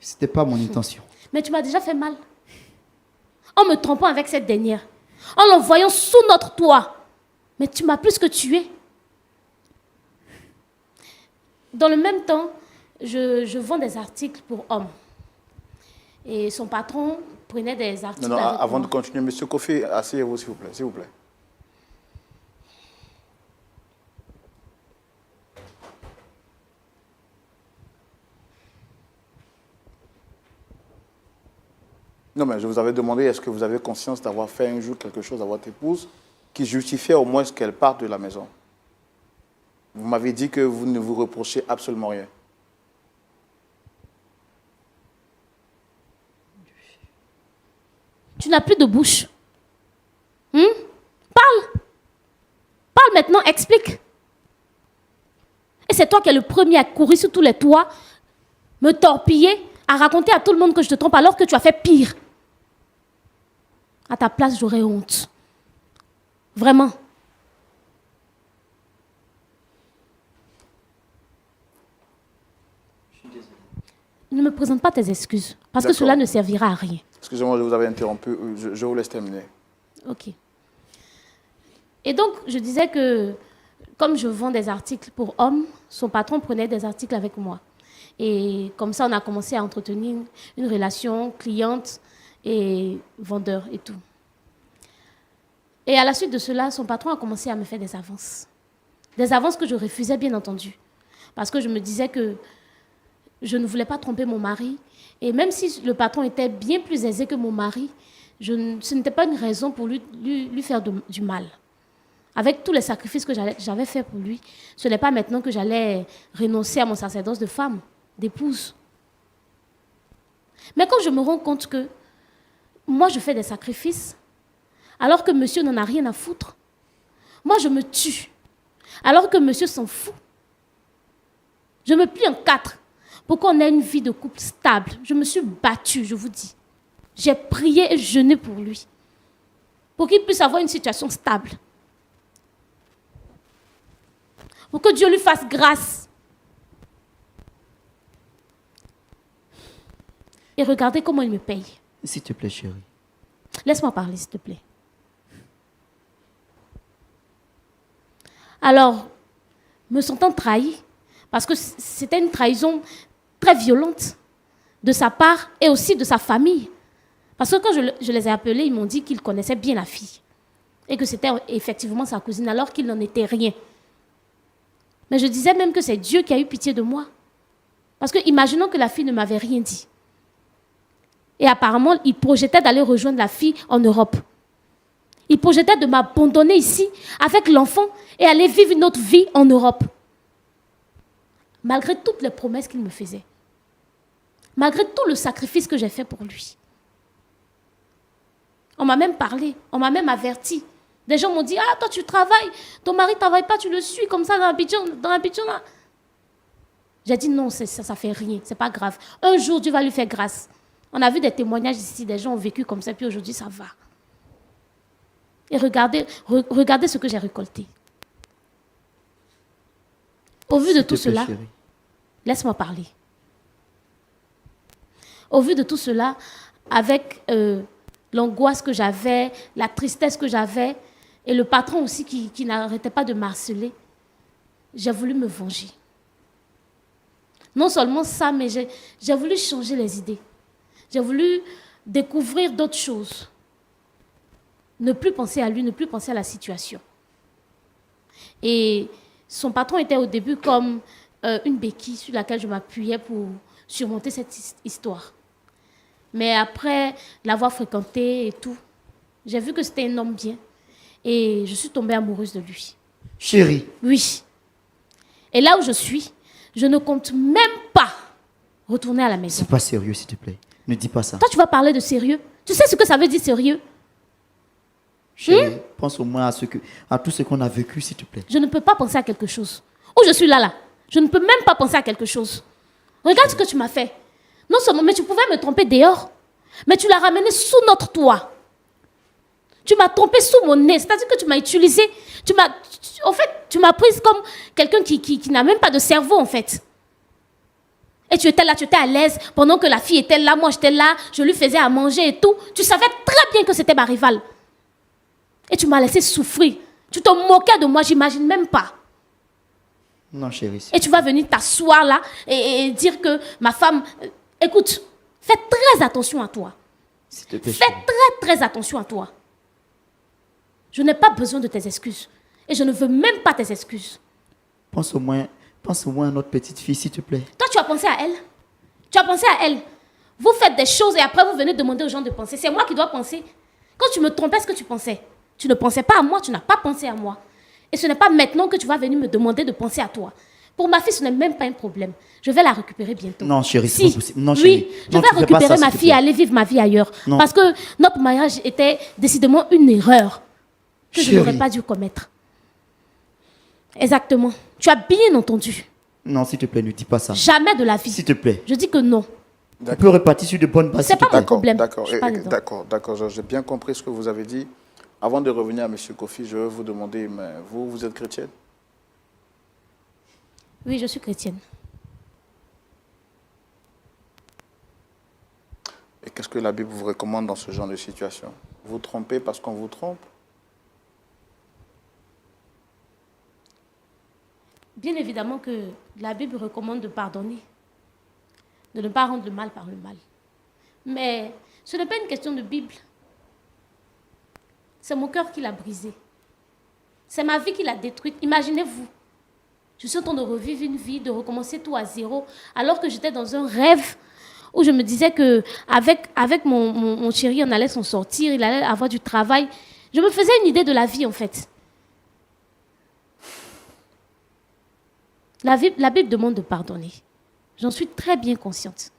Ce n'était pas mon intention. Mais tu m'as déjà fait mal. En me trompant avec cette dernière. En l'envoyant sous notre toit. Mais tu m'as plus que tué. Dans le même temps, je vends des articles pour hommes. Et son patron prenait des articles Non, non, avec avant moi. de continuer, Monsieur Kofi, asseyez-vous s'il vous plaît, s'il vous plaît. Non, mais je vous avais demandé, est-ce que vous avez conscience d'avoir fait un jour quelque chose à votre épouse qui justifiait au moins qu'elle parte de la maison? Vous m'avez dit que vous ne vous reprochez absolument rien. Tu n'as plus de bouche. Parle. Parle maintenant, explique. Et c'est toi qui es le premier à courir sur tous les toits, me torpiller, à raconter à tout le monde que je te trompe alors que tu as fait pire. À ta place, j'aurais honte. Vraiment. Ne me présente pas tes excuses, parce que D'accord. cela ne servira à rien. Excusez-moi, je vous avais interrompu, je vous laisse terminer. Ok. Et donc, je disais que, comme je vends des articles pour hommes, son patron prenait des articles avec moi. Et comme ça, on a commencé à entretenir une relation cliente et vendeur et tout. Et à la suite de cela, son patron a commencé à me faire des avances. Des avances que je refusais, bien entendu. Parce que je me disais que je ne voulais pas tromper mon mari. Et même si le patron était bien plus aisé que mon mari, ce n'était pas une raison pour lui faire du mal. Avec tous les sacrifices que j'avais faits pour lui, ce n'est pas maintenant que j'allais renoncer à mon sacerdoce de femme, d'épouse. Mais quand je me rends compte que moi, je fais des sacrifices, alors que monsieur n'en a rien à foutre, moi, je me tue, alors que monsieur s'en fout. Je me plie en quatre pour qu'on ait une vie de couple stable. Je me suis battue, je vous dis. J'ai prié et jeûné pour lui, pour qu'il puisse avoir une situation stable. Pour que Dieu lui fasse grâce. Et regardez comment il me paye. S'il te plaît, chérie. Laisse-moi parler, s'il te plaît. Alors, me sentant trahi, parce que c'était une trahison très violente de sa part et aussi de sa famille. Parce que quand je les ai appelés, ils m'ont dit qu'ils connaissaient bien la fille. Et que c'était effectivement sa cousine, alors qu'il n'en était rien. Mais je disais même que c'est Dieu qui a eu pitié de moi. Parce que imaginons que la fille ne m'avait rien dit. Et apparemment, il projetait d'aller rejoindre la fille en Europe. Il projetait de m'abandonner ici avec l'enfant et aller vivre une autre vie en Europe. Malgré toutes les promesses qu'il me faisait. Malgré tout le sacrifice que j'ai fait pour lui. On m'a même parlé, on m'a même averti. Des gens m'ont dit, ah, toi tu travailles, ton mari ne travaille pas, tu le suis comme ça dans Abidjan là. J'ai dit non, ça fait rien, c'est pas grave. Un jour, Dieu va lui faire grâce. On a vu des témoignages ici, des gens ont vécu comme ça, puis aujourd'hui, ça va. Et regardez ce que j'ai récolté. Au vu de tout cela, laisse-moi parler. Au vu de tout cela, avec l'angoisse que j'avais, la tristesse que j'avais, et le patron aussi qui n'arrêtait pas de m'harceler, j'ai voulu me venger. Non seulement ça, mais j'ai voulu changer les idées. J'ai voulu découvrir d'autres choses. Ne plus penser à lui, ne plus penser à la situation. Et son patron était au début comme une béquille sur laquelle je m'appuyais pour surmonter cette histoire. Mais après l'avoir fréquenté et tout, j'ai vu que c'était un homme bien. Et je suis tombée amoureuse de lui. Chérie. Oui. Et là où je suis, je ne compte même pas retourner à la maison. C'est pas sérieux, s'il te plaît. Ne dis pas ça. Toi, tu vas parler de sérieux. Tu sais ce que ça veut dire sérieux? Chérie, pense au moins à tout ce qu'on a vécu, s'il te plaît. Je ne peux pas penser à quelque chose. Où je suis là. Je ne peux même pas penser à quelque chose. Regarde ce que tu m'as fait. Non seulement, mais tu pouvais me tromper dehors. Mais tu l'as ramené sous notre toit. Tu m'as trompé sous mon nez. C'est-à-dire que tu m'as utilisé. En fait, tu m'as prise comme quelqu'un qui n'a même pas de cerveau, en fait. Et tu étais là, tu étais à l'aise. Pendant que la fille était là, moi j'étais là. Je lui faisais à manger et tout. Tu savais très bien que c'était ma rivale. Et tu m'as laissé souffrir. Tu te moquais de moi, j'imagine même pas. Non, chérie. Et tu vas venir t'asseoir là et dire que ma femme... Écoute, Fais très attention à toi. S'il te plaît, Fais chérie. très attention à toi. Je n'ai pas besoin de tes excuses. Et je ne veux même pas tes excuses. Pense au moins à notre petite fille, s'il te plaît. Toi, tu as pensé à elle. Tu as pensé à elle. Vous faites des choses et après vous venez demander aux gens de penser. C'est moi qui dois penser. Quand tu me trompais, ce que tu pensais. Tu ne pensais pas à moi, tu n'as pas pensé à moi. Et ce n'est pas maintenant que tu vas venir me demander de penser à toi. Pour ma fille, ce n'est même pas un problème. Je vais la récupérer bientôt. Non, chérie, c'est Si. pas possible. Non, Oui, chérie. je Non, vais tu fais pas récupérer ça, ma s'il te fille et plaît. aller vivre ma vie ailleurs. Non. Parce que notre mariage était décidément une erreur que je n'aurais Chérie. pas dû commettre. Exactement. Tu as bien entendu. Non, s'il te plaît, ne dis pas ça. Jamais de la vie. S'il te plaît. Je dis que non. On peut repartir sur de bonnes bases. C'est s'il te pas plaît. mon problème. D'accord, Je suis pas dedans. d'accord. J'ai bien compris ce que vous avez dit. Avant de revenir à M. Kofi, je veux vous demander, mais vous êtes chrétienne? Oui, je suis chrétienne. Et qu'est-ce que la Bible vous recommande dans ce genre de situation? Vous trompez parce qu'on vous trompe? Bien évidemment que la Bible recommande de pardonner, de ne pas rendre le mal par le mal. Mais ce n'est pas une question de Bible. C'est mon cœur qui l'a brisé. C'est ma vie qui l'a détruite. Imaginez-vous, je suis en train de revivre une vie, de recommencer tout à zéro, alors que j'étais dans un rêve où je me disais qu'avec mon chéri, on allait s'en sortir, il allait avoir du travail. Je me faisais une idée de la vie, en fait. La Bible demande de pardonner. J'en suis très bien consciente.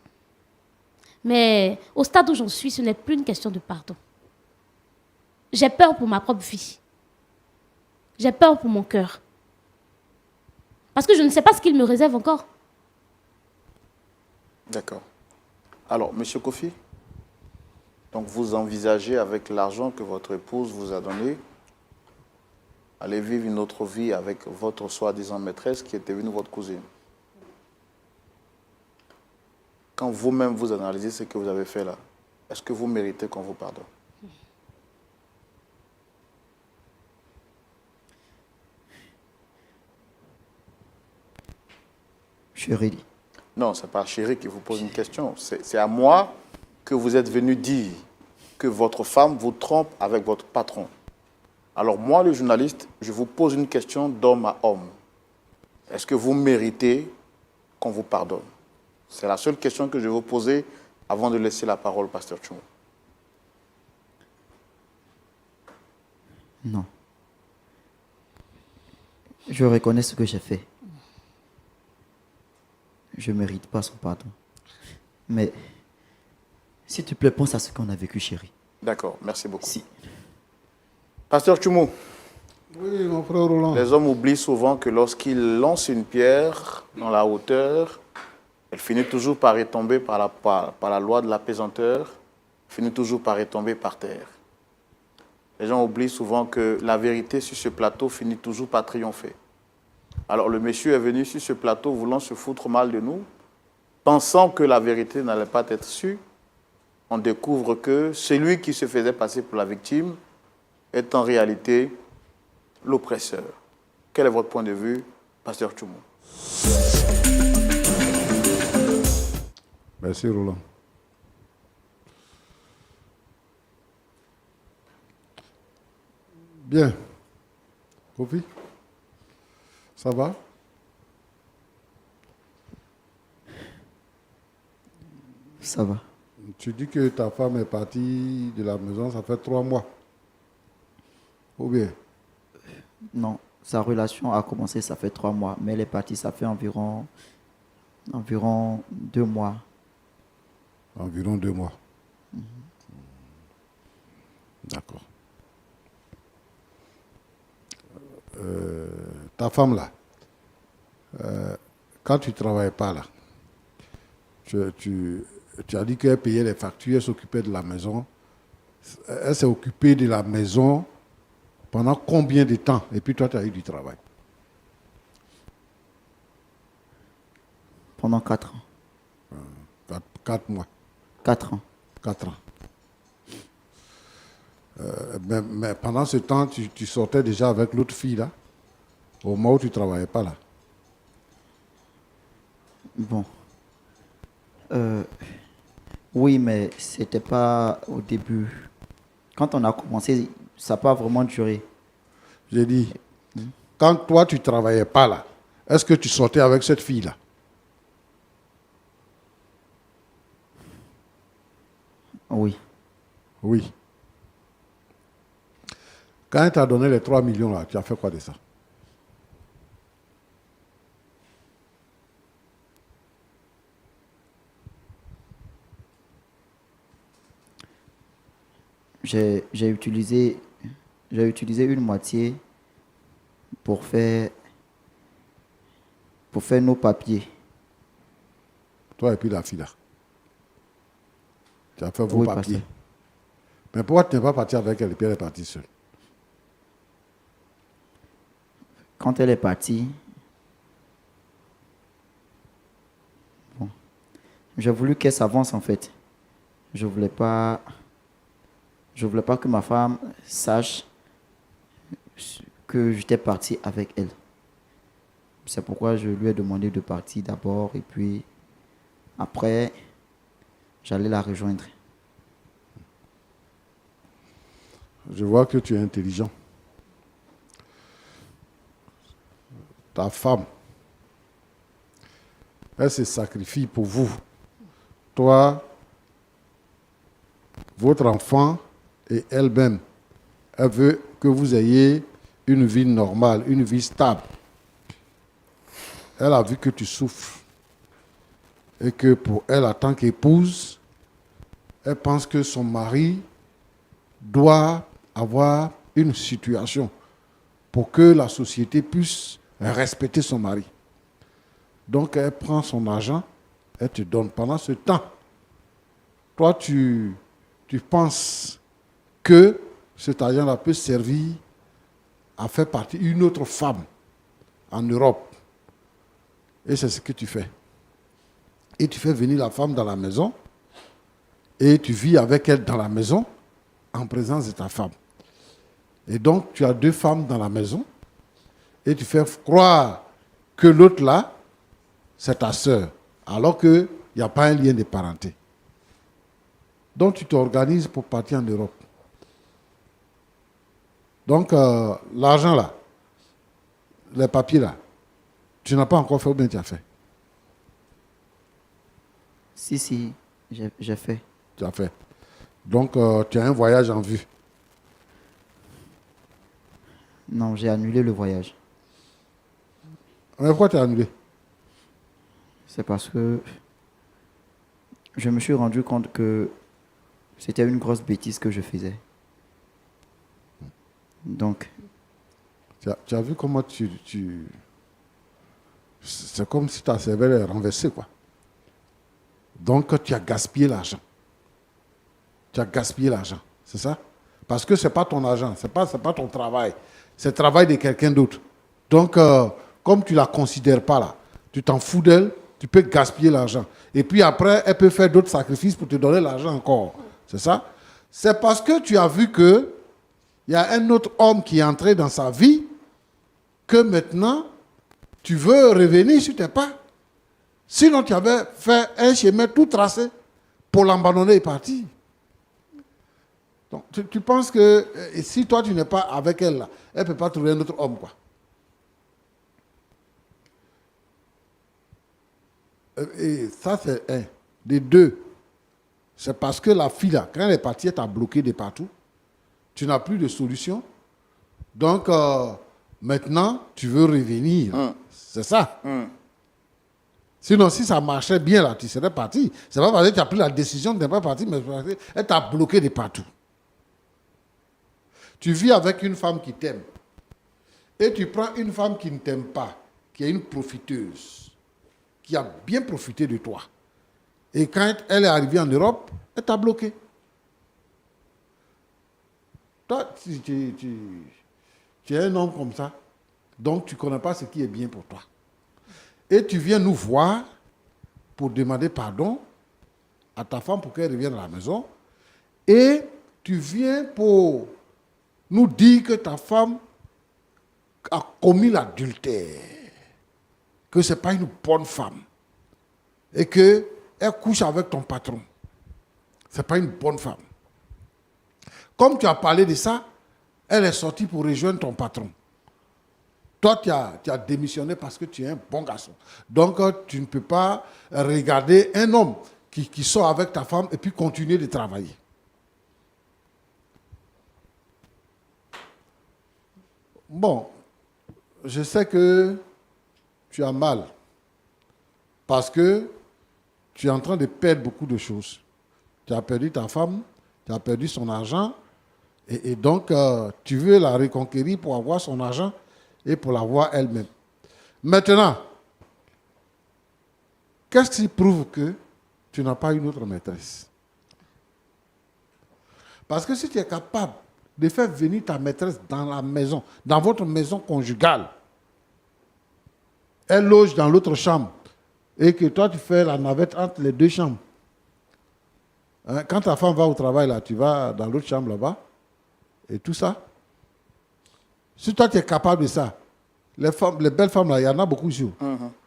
Mais au stade où j'en suis, ce n'est plus une question de pardon. J'ai peur pour ma propre vie. J'ai peur pour mon cœur. Parce que je ne sais pas ce qu'il me réserve encore. D'accord. Alors, M. Kofi, donc vous envisagez avec l'argent que votre épouse vous a donné, aller vivre une autre vie avec votre soi-disant maîtresse qui était venue votre cousine. Quand vous-même vous analysez ce que vous avez fait là, est-ce que vous méritez qu'on vous pardonne? Chérie. Non, ce n'est pas Chéri qui vous pose une question. C'est à moi que vous êtes venu dire que votre femme vous trompe avec votre patron. Alors moi, le journaliste, je vous pose une question d'homme à homme. Est-ce que vous méritez qu'on vous pardonne? C'est la seule question que je vais vous poser avant de laisser la parole au pasteur Tchou. Non. Je reconnais ce que j'ai fait. Je ne mérite pas son pardon. Mais, s'il te plaît, pense à ce qu'on a vécu, chérie. D'accord, merci beaucoup. Si. Pasteur Tchoumou, Oui, mon frère Roland. les hommes oublient souvent que lorsqu'ils lancent une pierre dans la hauteur, elle finit toujours par retomber par la loi de la pesanteur, finit toujours par retomber par terre. Les gens oublient souvent que la vérité sur ce plateau finit toujours par triompher. Alors le monsieur est venu sur ce plateau voulant se foutre mal de nous, pensant que la vérité n'allait pas être sûre. On découvre que celui qui se faisait passer pour la victime est en réalité l'oppresseur. Quel est votre point de vue, pasteur Tchoumou? Merci Roland. Bien. Kofi, ça va? Ça va. Tu dis que ta femme est partie de la maison, ça fait 3 mois. Ou bien? Non, sa relation a commencé, ça fait 3 mois, mais elle est partie, ça fait environ 2 mois. Environ 2 mois. D'accord. Ta femme là, quand tu ne travaillais pas là, tu as dit qu'elle payait les factures, elle s'occupait de la maison. Elle s'est occupée de la maison pendant combien de temps? Et puis toi, tu as eu du travail. Pendant 4 ans. 4 mois. 4 ans. 4 ans. Mais pendant ce temps, tu sortais déjà avec l'autre fille là, au moment où tu ne travaillais pas là. Bon. Oui, mais c'était pas au début. Quand on a commencé, ça n'a pas vraiment duré. J'ai dit, quand toi, tu ne travaillais pas là, est-ce que tu sortais avec cette fille-là? Oui. Oui. Quand elle t'a donné les 3 millions là, tu as fait quoi de ça? J'ai utilisé une moitié pour faire nos papiers. Toi et puis la fille là. Tu as fait vos Oui, papiers. pasteur. Mais pourquoi tu n'es pas parti avec elle et puis elle est partie seule? Quand elle est partie, bon, j'ai voulu qu'elle s'avance en fait. Je voulais pas que ma femme sache que j'étais parti avec elle. C'est pourquoi je lui ai demandé de partir d'abord et puis après, j'allais la rejoindre. Je vois que tu es intelligent. Ta femme, elle se sacrifie pour vous. Toi, votre enfant et elle-même, elle veut que vous ayez une vie normale, une vie stable. Elle a vu que tu souffres et que pour elle, en tant qu'épouse, elle pense que son mari doit avoir une situation pour que la société puisse respecter son mari. Donc, elle prend son argent, elle te donne. Pendant ce temps, toi, tu penses que cet argent-là peut servir à faire partie une autre femme en Europe. Et c'est ce que tu fais. Et tu fais venir la femme dans la maison et tu vis avec elle dans la maison en présence de ta femme. Et donc, tu as 2 femmes dans la maison et tu fais croire que l'autre là, c'est ta sœur, alors qu'il n'y a pas un lien de parenté. Donc, tu t'organises pour partir en Europe. Donc, l'argent là, les papiers là, tu n'as pas encore fait ou bien tu as fait? Si, j'ai fait. Tu as fait. Donc, tu as un voyage en vue. Non, j'ai annulé le voyage. Mais pourquoi tu as annulé? C'est parce que je me suis rendu compte que c'était une grosse bêtise que je faisais. Donc, Tu as vu comment c'est comme si ta cervelle est renversée, quoi. Donc, tu as gaspillé l'argent. Tu as gaspillé l'argent, c'est ça? Parce que ce n'est pas ton argent, ce n'est pas ton travail. C'est le travail de quelqu'un d'autre. Donc, comme tu ne la considères pas là, tu t'en fous d'elle, tu peux gaspiller l'argent. Et puis après, elle peut faire d'autres sacrifices pour te donner l'argent encore. C'est ça? C'est parce que tu as vu qu'il y a un autre homme qui est entré dans sa vie que maintenant, tu veux revenir sur tes pas. Sinon, tu avais fait un chemin tout tracé pour l'abandonner et partir. Donc, tu penses que si toi, tu n'es pas avec elle, là, elle ne peut pas trouver un autre homme, quoi. Et ça, c'est un. Des 2, c'est parce que la fille, là, quand elle est partie, elle t'a bloqué de partout. Tu n'as plus de solution. Donc, maintenant, tu veux revenir. C'est ça. Sinon, si ça marchait bien, là, tu serais parti. C'est pas parce que tu as pris la décision de ne pas partir, mais parce qu'elle t'a bloqué de partout. Tu vis avec une femme qui t'aime. Et tu prends une femme qui ne t'aime pas, qui est une profiteuse, qui a bien profité de toi. Et quand elle est arrivée en Europe, elle t'a bloqué. Toi, tu es un homme comme ça, donc tu ne connais pas ce qui est bien pour toi. Et tu viens nous voir pour demander pardon à ta femme pour qu'elle revienne à la maison. Et tu viens pour nous dire que ta femme a commis l'adultère, que ce n'est pas une bonne femme et qu'elle couche avec ton patron. Ce n'est pas une bonne femme. Comme tu as parlé de ça, elle est sortie pour rejoindre ton patron. Toi, tu as démissionné parce que tu es un bon garçon. Donc, tu ne peux pas regarder un homme qui sort avec ta femme et puis continuer de travailler. Bon, je sais que tu as mal parce que tu es en train de perdre beaucoup de choses. Tu as perdu ta femme, tu as perdu son argent et donc tu veux la reconquérir pour avoir son argent et pour l'avoir elle-même. Maintenant, qu'est-ce qui prouve que tu n'as pas une autre maîtresse? Parce que si tu es capable de faire venir ta maîtresse dans la maison, dans votre maison conjugale, elle loge dans l'autre chambre, et que toi tu fais la navette entre les deux chambres. Hein, quand ta femme va au travail, là, tu vas dans l'autre chambre là-bas, et tout ça. Si toi tu es capable de ça, les belles femmes là, il y en a beaucoup ici.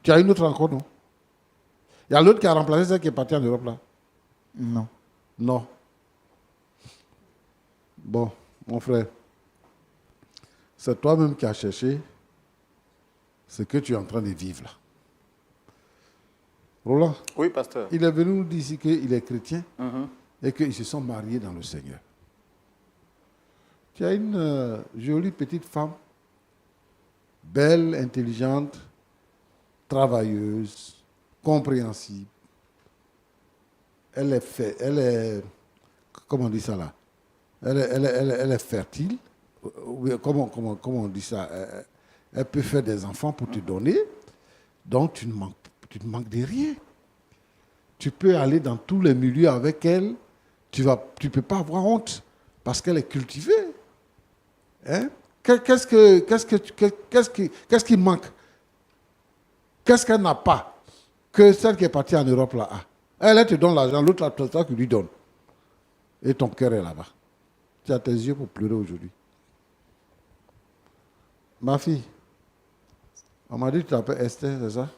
Tu as une autre encore, non? Il y a l'autre qui a remplacé celle qui est partie en Europe là. Non. Non. Bon, mon frère, c'est toi-même qui as cherché ce que tu es en train de vivre là. Roland, Oui, pasteur. il est venu nous dire ici qu'il est chrétien et qu'ils se sont mariés dans le Seigneur. Tu as une jolie petite femme, belle, intelligente, travailleuse, compréhensible. Elle est, comment on dit ça là? Elle est fertile. Comment on dit ça? Elle peut faire des enfants pour te donner. Donc, tu ne manques de rien. Tu peux aller dans tous les milieux avec elle. Tu ne peux pas avoir honte parce qu'elle est cultivée. Hein? Qu'est-ce qui manque? Qu'est-ce qu'elle n'a pas que celle qui est partie en Europe là a? Elle te donne l'argent, l'autre là, c'est toi qui lui donne. Et ton cœur est là-bas. Tu as tes yeux pour pleurer aujourd'hui. Ma fille, on m'a dit que tu t'appelles Esther, c'est ça?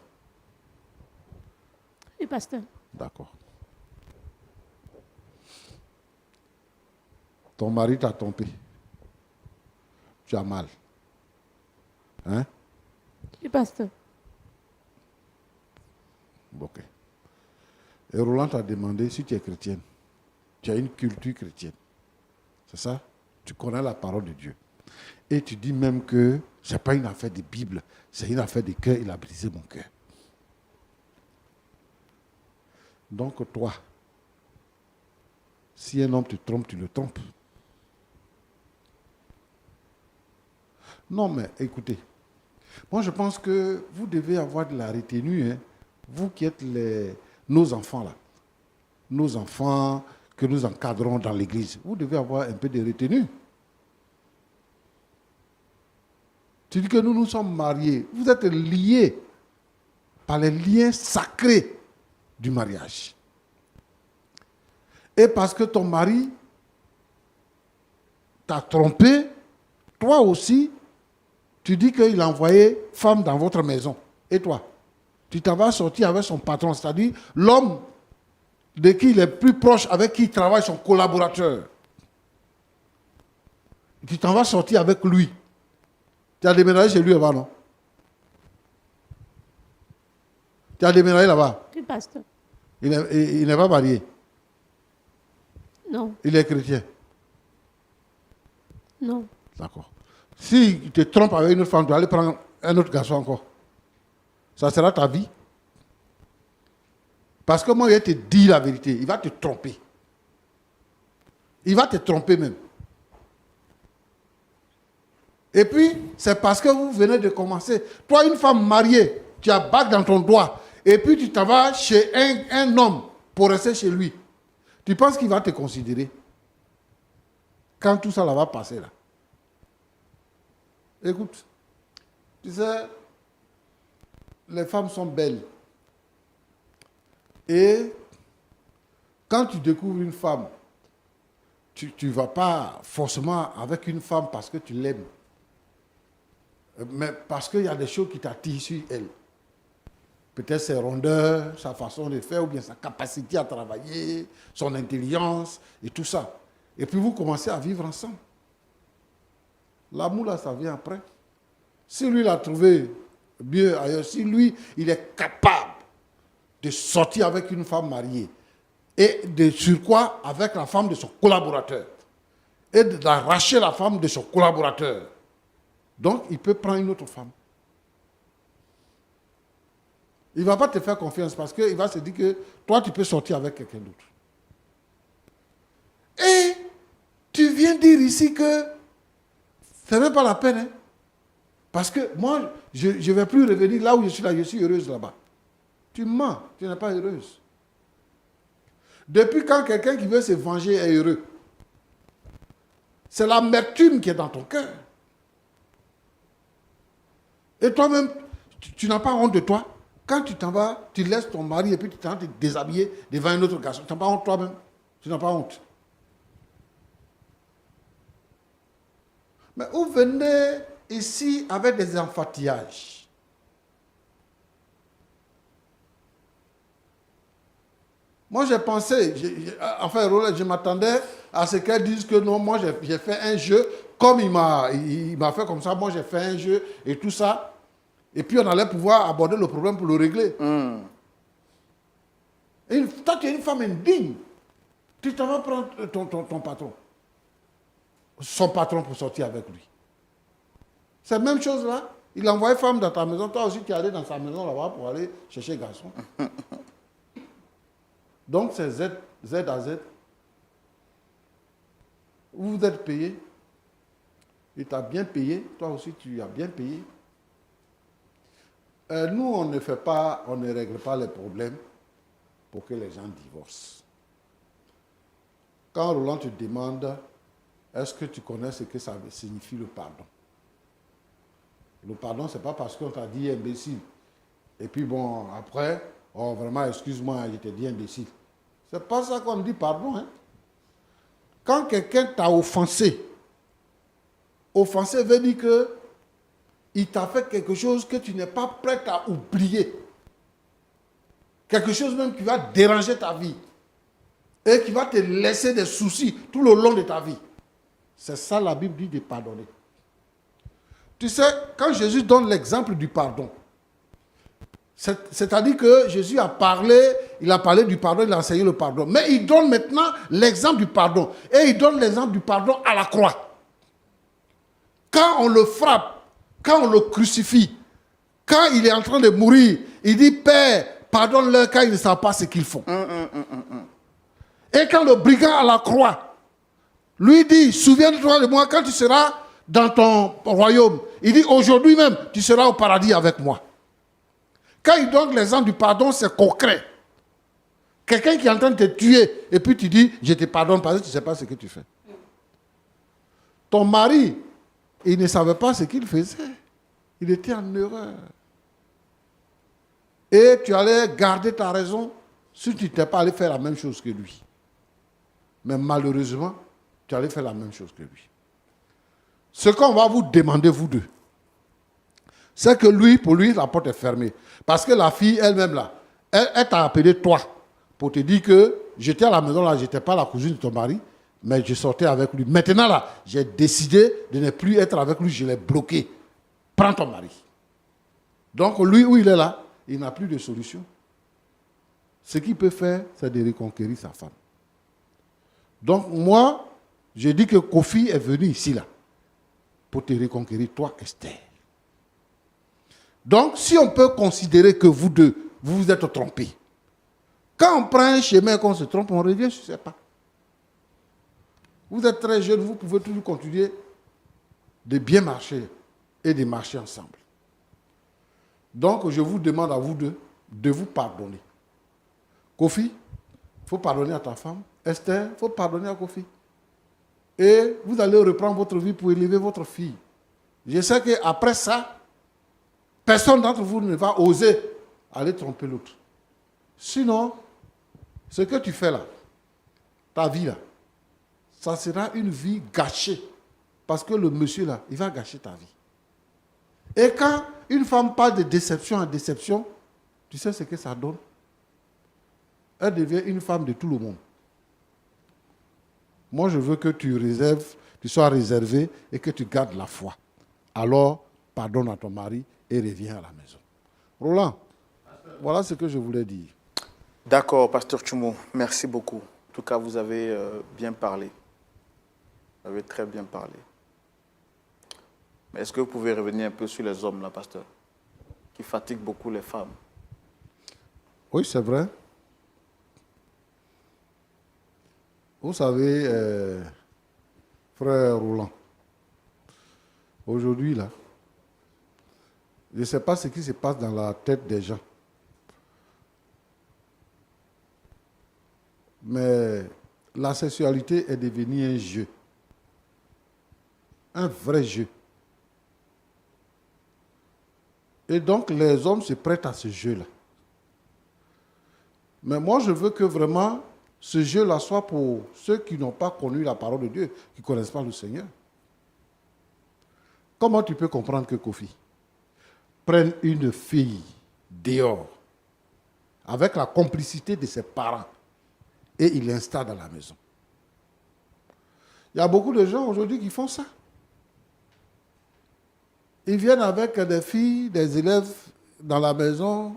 Oui, pasteur. D'accord. Ton mari t'a trompé. Tu as mal. Hein? Oui, pasteur. Ok. Et Roland t'a demandé si tu es chrétienne. Tu as une culture chrétienne. C'est ça? Tu connais la parole de Dieu. Et tu dis même que ce n'est pas une affaire de Bible, c'est une affaire de cœur. Il a brisé mon cœur. Donc toi, si un homme te trompe, tu le trompes. Non, mais écoutez, moi je pense que vous devez avoir de la retenue, hein, vous qui êtes nos enfants là, nos enfants que nous encadrons dans l'église, vous devez avoir un peu de retenue. Tu dis que nous sommes mariés, vous êtes liés par les liens sacrés du mariage. Et parce que ton mari t'a trompé, toi aussi, tu dis qu'il a envoyé femme dans votre maison. Et toi, tu t'en vas sortir avec son patron, c'est-à-dire l'homme de qui il est plus proche, avec qui il travaille, son collaborateur. Tu t'en vas sortir avec lui. Tu as déménagé chez lui là-bas, non? Tu as déménagé là-bas? Oui, pasteur. Il n'est pas marié. Non, Il est chrétien. non. D'accord. S'il te trompe avec une autre femme, tu vas aller prendre un autre garçon encore. Ça sera ta vie. Parce que moi, je vais te dire la vérité. Il va te tromper. Il va te tromper même. Et puis, c'est parce que vous venez de commencer. Toi, une femme mariée, tu as bague dans ton doigt. Et puis, tu t'en vas chez un homme pour rester chez lui. Tu penses qu'il va te considérer? Quand tout ça là va passer là. Écoute, tu sais, les femmes sont belles. Et quand tu découvres une femme, tu ne vas pas forcément avec une femme parce que tu l'aimes. Mais parce qu'il y a des choses qui t'attirent sur elle. peut-être ses rondeurs, sa façon de faire, ou bien sa capacité à travailler, son intelligence et tout ça. Et puis vous commencez à vivre ensemble. L'amour, là, ça vient après. Si lui, il a trouvé mieux ailleurs, si lui, il est capable de sortir avec une femme mariée, et de surcroît avec la femme de son collaborateur, et d'arracher la femme de son collaborateur, donc il peut prendre une autre femme. Il ne va pas te faire confiance parce qu'il va se dire que toi, tu peux sortir avec quelqu'un d'autre. Et tu viens dire ici que ce n'est même pas la peine. Hein? Parce que moi, je ne vais plus revenir là où je suis heureuse là-bas. Tu mens, tu n'es pas heureuse. Depuis quand quelqu'un qui veut se venger est heureux? C'est l'amertume qui est dans ton cœur. Et toi-même, tu n'as pas honte de toi? Quand tu t'en vas, tu laisses ton mari et puis tu t'en vas te déshabiller devant un autre garçon. Tu n'as pas honte toi-même? Tu n'as pas honte. Mais vous venez ici avec des enfantillages. Moi, j'ai pensé, je m'attendais à ce qu'elle dise que non, moi, j'ai fait un jeu, comme il m'a fait comme ça, moi, j'ai fait un jeu et tout ça. Et puis, on allait pouvoir aborder le problème pour le régler. Et toi, tu es une femme indigne. Tu t'en vas prendre ton patron. Son patron pour sortir avec lui. C'est la même chose là. Il a envoyé femme dans ta maison. Toi aussi, tu es allé dans sa maison là-bas pour aller chercher garçon. Donc, c'est Z à Z. Vous êtes payé. Il t'a bien payé. Toi aussi, tu as bien payé. Nous, on ne règle pas les problèmes pour que les gens divorcent. Quand Roland te demande, est-ce que tu connais ce que ça signifie le pardon? Le pardon, ce n'est pas parce qu'on t'a dit imbécile. Et puis bon, après, oh vraiment, excuse-moi, je t'ai dit imbécile. C'est pas ça qu'on dit pardon. Hein? Quand quelqu'un t'a offensé veut dire que il t'a fait quelque chose que tu n'es pas prêt à oublier. Quelque chose même qui va déranger ta vie. Et qui va te laisser des soucis tout le long de ta vie. C'est ça la Bible dit de pardonner. Tu sais, quand Jésus donne l'exemple du pardon, c'est-à-dire que Jésus a parlé du pardon, il a enseigné le pardon. Mais il donne maintenant l'exemple du pardon. Et il donne l'exemple du pardon à la croix. Quand on le frappe, quand on le crucifie, quand il est en train de mourir, il dit, Père, pardonne-leur car ils ne savent pas ce qu'ils font. Et quand le brigand à la croix lui dit, souviens-toi de moi quand tu seras dans ton royaume. Il dit, aujourd'hui même, tu seras au paradis avec moi. Quand il donne l'exemple du pardon, c'est concret. Quelqu'un qui est en train de te tuer, et puis tu dis, je te pardonne parce que tu ne sais pas ce que tu fais. Ton mari, il ne savait pas ce qu'il faisait. Il était en erreur. Et tu allais garder ta raison si tu n'étais pas allé faire la même chose que lui. Mais malheureusement, tu allais faire la même chose que lui. Ce qu'on va vous demander, vous deux, c'est que lui, pour lui, la porte est fermée. Parce que la fille elle-même, là, elle t'a appelé toi pour te dire que j'étais à la maison, là, je n'étais pas la cousine de ton mari, mais je sortais avec lui. Maintenant, là, j'ai décidé de ne plus être avec lui, je l'ai bloqué. Prends ton mari. Donc, lui, où il est là, il n'a plus de solution. Ce qu'il peut faire, c'est de reconquérir sa femme. Donc, moi, je dis que Kofi est venu ici, là, pour te reconquérir, toi, Esther. Donc, si on peut considérer que vous deux, vous vous êtes trompés, quand on prend un chemin et qu'on se trompe, on revient sur ses pas. Vous êtes très jeune, vous pouvez toujours continuer de bien marcher et de marcher ensemble. Donc, je vous demande à vous deux de vous pardonner. Kofi, il faut pardonner à ta femme. Esther, il faut pardonner à Kofi. Et vous allez reprendre votre vie pour élever votre fille. Je sais qu'après ça, personne d'entre vous ne va oser aller tromper l'autre. Sinon, ce que tu fais là, ta vie là, ça sera une vie gâchée. Parce que le monsieur là, il va gâcher ta vie. Et quand une femme parle de déception en déception, Tu sais ce que ça donne? Elle devient une femme de tout le monde. Moi, je veux que tu sois réservé et que tu gardes la foi. Alors, pardonne à ton mari et reviens à la maison. Roland, voilà ce que je voulais dire. D'accord, Pasteur Tchoumo, merci beaucoup. En tout cas, vous avez bien parlé. Vous avez très bien parlé. Mais est-ce que vous pouvez revenir un peu sur les hommes, là, Pasteur, qui fatiguent beaucoup les femmes? Oui, c'est vrai. Vous savez, frère Roland, aujourd'hui, là, je ne sais pas ce qui se passe dans la tête des gens. Mais la sexualité est devenue un jeu. Un vrai jeu. Et donc, les hommes se prêtent à ce jeu-là. Mais moi, je veux que vraiment, ce jeu-là soit pour ceux qui n'ont pas connu la parole de Dieu, qui ne connaissent pas le Seigneur. Comment tu peux comprendre que Kofi prenne une fille dehors, avec la complicité de ses parents, et il l'installe dans la maison? Il y a beaucoup de gens aujourd'hui qui font ça. Ils viennent avec des filles, des élèves dans la maison.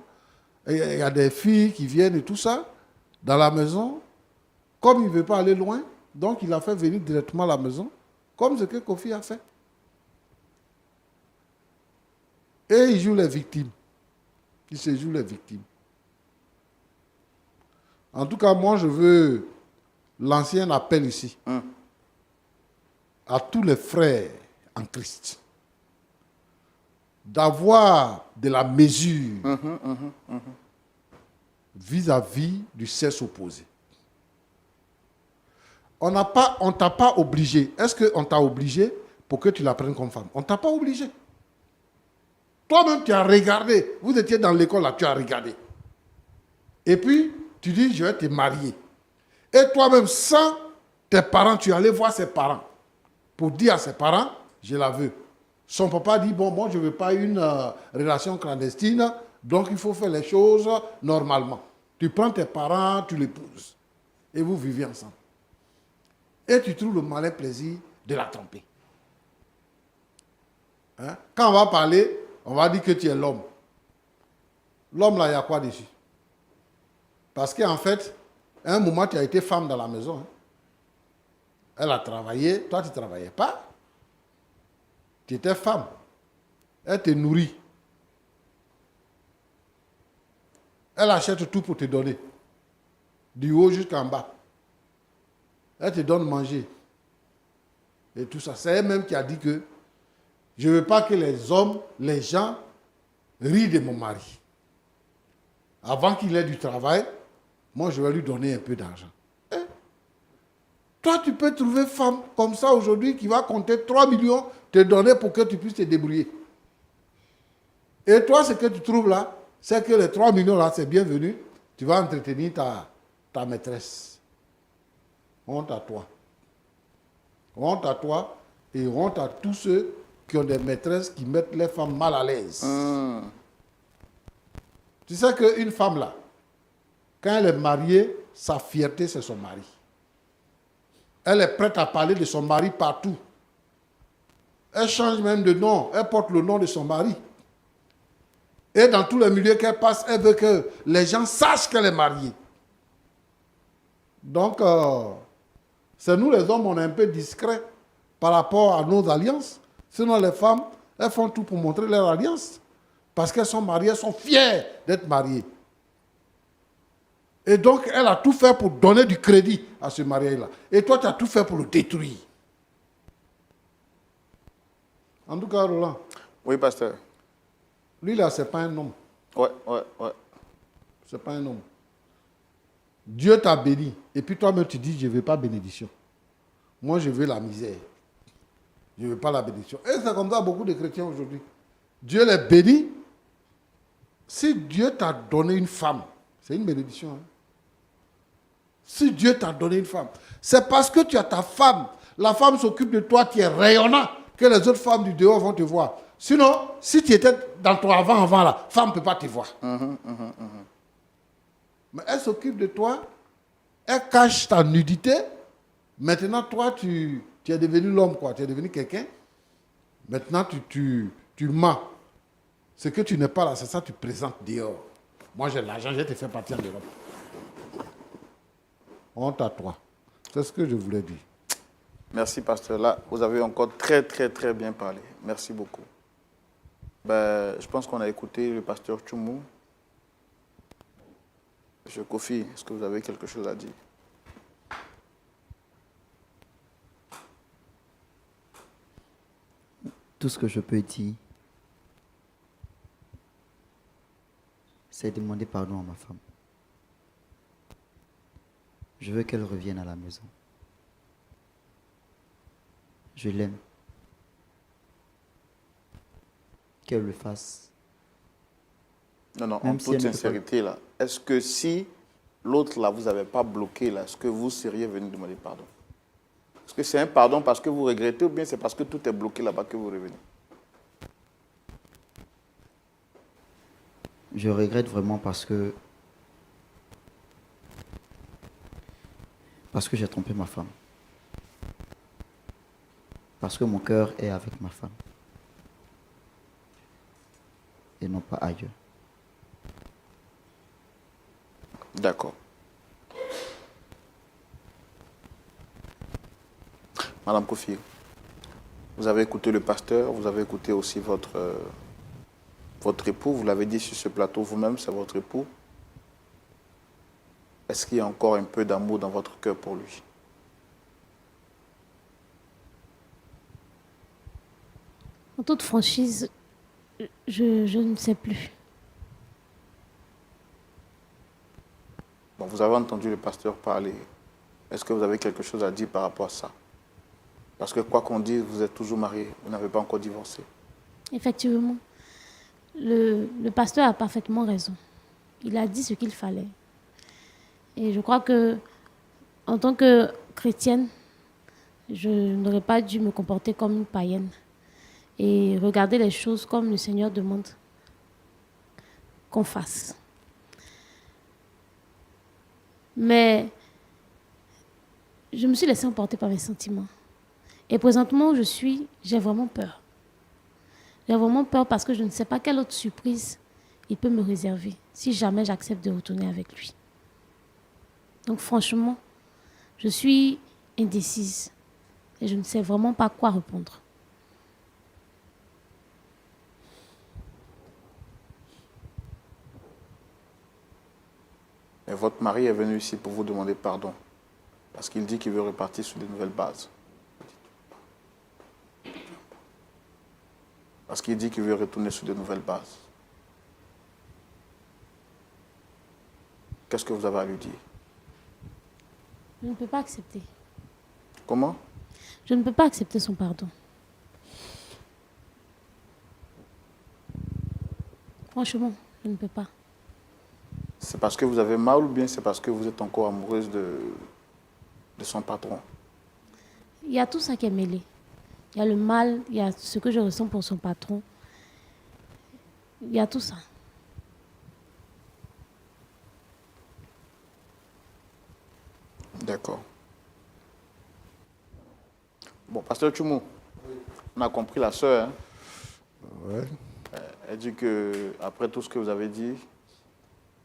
Et il y a des filles qui viennent et tout ça dans la maison. Comme il ne veut pas aller loin, donc il a fait venir directement à la maison, comme ce que Kofi a fait. Et il joue les victimes. Il se joue les victimes. En tout cas, moi, je veux lancer un appel ici à tous les frères en Christ d'avoir de la mesure vis-à-vis du sexe opposé. On ne t'a pas obligé. Est-ce qu'on t'a obligé pour que tu la prennes comme femme? On ne t'a pas obligé. Toi-même, tu as regardé. Vous étiez dans l'école, là, tu as regardé. Et puis, tu dis, je vais te marier. Et toi-même, sans tes parents, tu es allé voir ses parents pour dire à ses parents, je la veux. Son papa dit, bon, moi, je ne veux pas une relation clandestine, donc il faut faire les choses normalement. Tu prends tes parents, tu l'épouses, et vous vivez ensemble. Et tu trouves le malin plaisir de la tromper. Hein? Quand on va parler, on va dire que tu es l'homme. L'homme, là, il y a quoi dessus? Parce qu'en fait, à un moment, tu as été femme dans la maison. Hein? Elle a travaillé, toi, tu ne travaillais pas. Tu étais femme. Elle te nourrit. Elle achète tout pour te donner. Du haut jusqu'en bas. Elle te donne manger. Et tout ça. C'est elle-même qui a dit que je ne veux pas que les hommes, les gens, rient de mon mari. Avant qu'il ait du travail, moi, je vais lui donner un peu d'argent. Toi, tu peux trouver femme comme ça aujourd'hui qui va compter 3 millions, te donner pour que tu puisses te débrouiller. Et toi, ce que tu trouves là, c'est que les 3 millions là, c'est bienvenu. Tu vas entretenir ta maîtresse. Honte à toi. Honte à toi et honte à tous ceux qui ont des maîtresses qui mettent les femmes mal à l'aise. Tu sais qu'une femme là, quand elle est mariée, sa fierté, c'est son mari. Elle est prête à parler de son mari partout. Elle change même de nom. Elle porte le nom de son mari. Et dans tous les milieux qu'elle passe, elle veut que les gens sachent qu'elle est mariée. Donc, c'est nous les hommes, on est un peu discrets par rapport à nos alliances. Sinon, les femmes, elles font tout pour montrer leur alliance. Parce qu'elles sont mariées, elles sont fières d'être mariées. Et donc, elle a tout fait pour donner du crédit à ce mariage-là. Et toi, tu as tout fait pour le détruire. En tout cas, Roland. Oui, pasteur. Lui, là, ce n'est pas un homme. Ouais. Ce n'est pas un homme. Dieu t'a béni. Et puis toi-même, tu dis, je ne veux pas bénédiction. Moi, je veux la misère. Je ne veux pas la bénédiction. Et c'est comme ça beaucoup de chrétiens aujourd'hui. Dieu les bénit. Si Dieu t'a donné une femme, c'est une bénédiction. Hein? Si Dieu t'a donné une femme, c'est parce que tu as ta femme. La femme s'occupe de toi, tu es rayonnant, que les autres femmes du dehors vont te voir. Sinon, si tu étais dans ton avant, là, femme ne peut pas te voir. Mais elle s'occupe de toi, elle cache ta nudité. Maintenant, toi, tu es devenu l'homme, quoi. Tu es devenu quelqu'un. Maintenant, tu mens. Ce que tu n'es pas là, c'est ça que tu présentes dehors. Moi, j'ai l'argent, je vais te faire partir de l'Europe. Honte à toi. C'est ce que je voulais dire. Merci, pasteur. Là, vous avez encore très, très, très bien parlé. Merci beaucoup. Je pense qu'on a écouté le pasteur Tchoumou. Monsieur Kofi, est-ce que vous avez quelque chose à dire? Tout ce que je peux dire, c'est demander pardon à ma femme. Je veux qu'elle revienne à la maison. Je l'aime. Qu'elle le fasse. Non, en Même si toute elle ne peut sincérité, là, est-ce que si l'autre, là, vous n'avez pas bloqué, là, est-ce que vous seriez venu demander pardon? Est-ce que c'est un pardon parce que vous regrettez ou bien c'est parce que tout est bloqué là-bas que vous revenez? Je regrette vraiment parce que j'ai trompé ma femme. Parce que mon cœur est avec ma femme. Et non pas ailleurs. D'accord. Madame Kofi, vous avez écouté le pasteur, vous avez écouté aussi votre époux, vous l'avez dit sur ce plateau vous-même, c'est votre époux. Est-ce qu'il y a encore un peu d'amour dans votre cœur pour lui? En toute franchise, je ne sais plus. Bon, vous avez entendu le pasteur parler. Est-ce que vous avez quelque chose à dire par rapport à ça? Parce que quoi qu'on dise, vous êtes toujours marié, vous n'avez pas encore divorcé. Effectivement, le pasteur a parfaitement raison. Il a dit ce qu'il fallait. Et je crois que, en tant que chrétienne, je n'aurais pas dû me comporter comme une païenne et regarder les choses comme le Seigneur demande qu'on fasse. Mais je me suis laissée emporter par mes sentiments. Et présentement où je suis, j'ai vraiment peur. J'ai vraiment peur parce que je ne sais pas quelle autre surprise il peut me réserver si jamais j'accepte de retourner avec lui. Donc franchement, je suis indécise et je ne sais vraiment pas quoi répondre. Et votre mari est venu ici pour vous demander pardon. Parce qu'il dit qu'il veut repartir sur de nouvelles bases. Parce qu'il dit qu'il veut retourner sur de nouvelles bases. Qu'est-ce que vous avez à lui dire? Je ne peux pas accepter. Comment? Je ne peux pas accepter son pardon. Franchement, je ne peux pas. C'est parce que vous avez mal ou bien c'est parce que vous êtes encore amoureuse de son patron? Il y a tout ça qui est mêlé. Il y a le mal, il y a ce que je ressens pour son patron. Il y a tout ça. D'accord. Bon, pasteur Tchoumou, on a compris la sœur. Hein? Ouais. Elle dit que après tout ce que vous avez dit,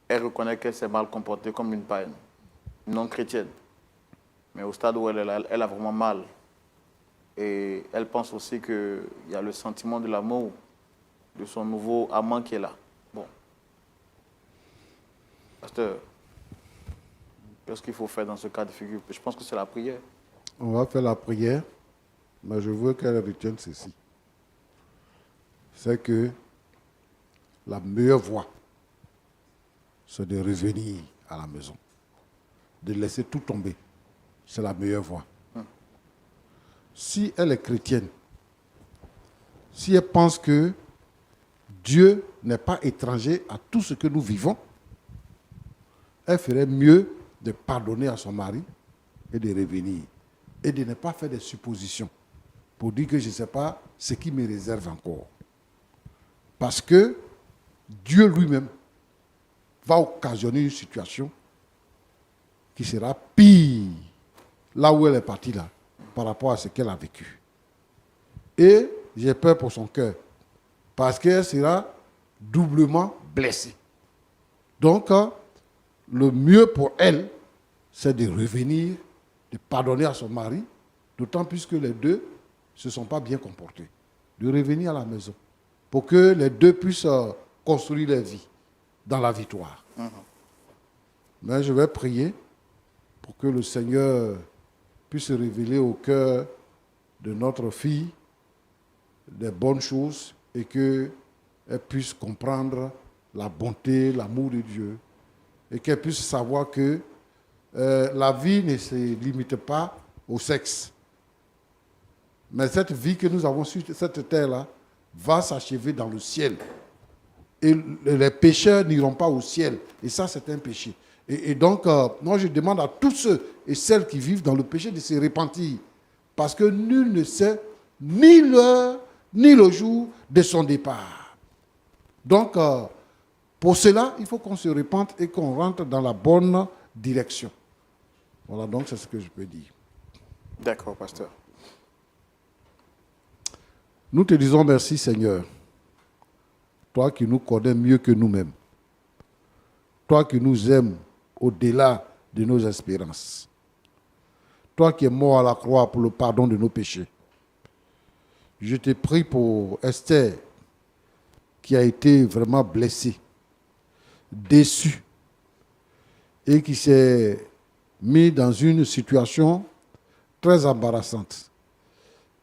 elle reconnaît qu'elle s'est mal comportée comme une païenne, une non-chrétienne. Mais au stade où elle a vraiment mal. Et elle pense aussi qu'il y a le sentiment de l'amour de son nouveau amant qui est là. Bon. Pasteur, qu'est-ce qu'il faut faire dans ce cas de figure? Je pense que c'est la prière. On va faire la prière, mais je veux qu'elle retienne ceci. C'est que la meilleure voie, c'est de revenir à la maison, de laisser tout tomber. C'est la meilleure voie. Si elle est chrétienne, si elle pense que Dieu n'est pas étranger à tout ce que nous vivons, elle ferait mieux de pardonner à son mari et de revenir. Et de ne pas faire des suppositions pour dire que je ne sais pas ce qui me réserve encore. Parce que Dieu lui-même va occasionner une situation qui sera pire là où elle est partie là, par rapport à ce qu'elle a vécu. Et j'ai peur pour son cœur, parce qu'elle sera doublement blessée. Donc, le mieux pour elle, c'est de revenir, de pardonner à son mari, d'autant plus que les deux ne se sont pas bien comportés. De revenir à la maison, pour que les deux puissent construire leur vie dans la victoire. Mais je vais prier pour que le Seigneur puisse révéler au cœur de notre fille des bonnes choses et qu'elle puisse comprendre la bonté, l'amour de Dieu et qu'elle puisse savoir que la vie ne se limite pas au sexe. Mais cette vie que nous avons sur cette terre-là va s'achever dans le ciel. Et les pécheurs n'iront pas au ciel. Et ça, c'est un péché. Et donc, moi, je demande à tous ceux et celles qui vivent dans le péché de se repentir. Parce que nul ne sait ni l'heure, ni le jour de son départ. Donc, pour cela, il faut qu'on se repente et qu'on rentre dans la bonne direction. Voilà, donc c'est ce que je peux dire. D'accord, pasteur. Nous te disons merci, Seigneur. Toi qui nous connais mieux que nous-mêmes. Toi qui nous aimes au-delà de nos espérances. Toi qui es mort à la croix pour le pardon de nos péchés. Je te prie pour Esther, qui a été vraiment blessée, déçue, et qui s'est mise dans une situation très embarrassante,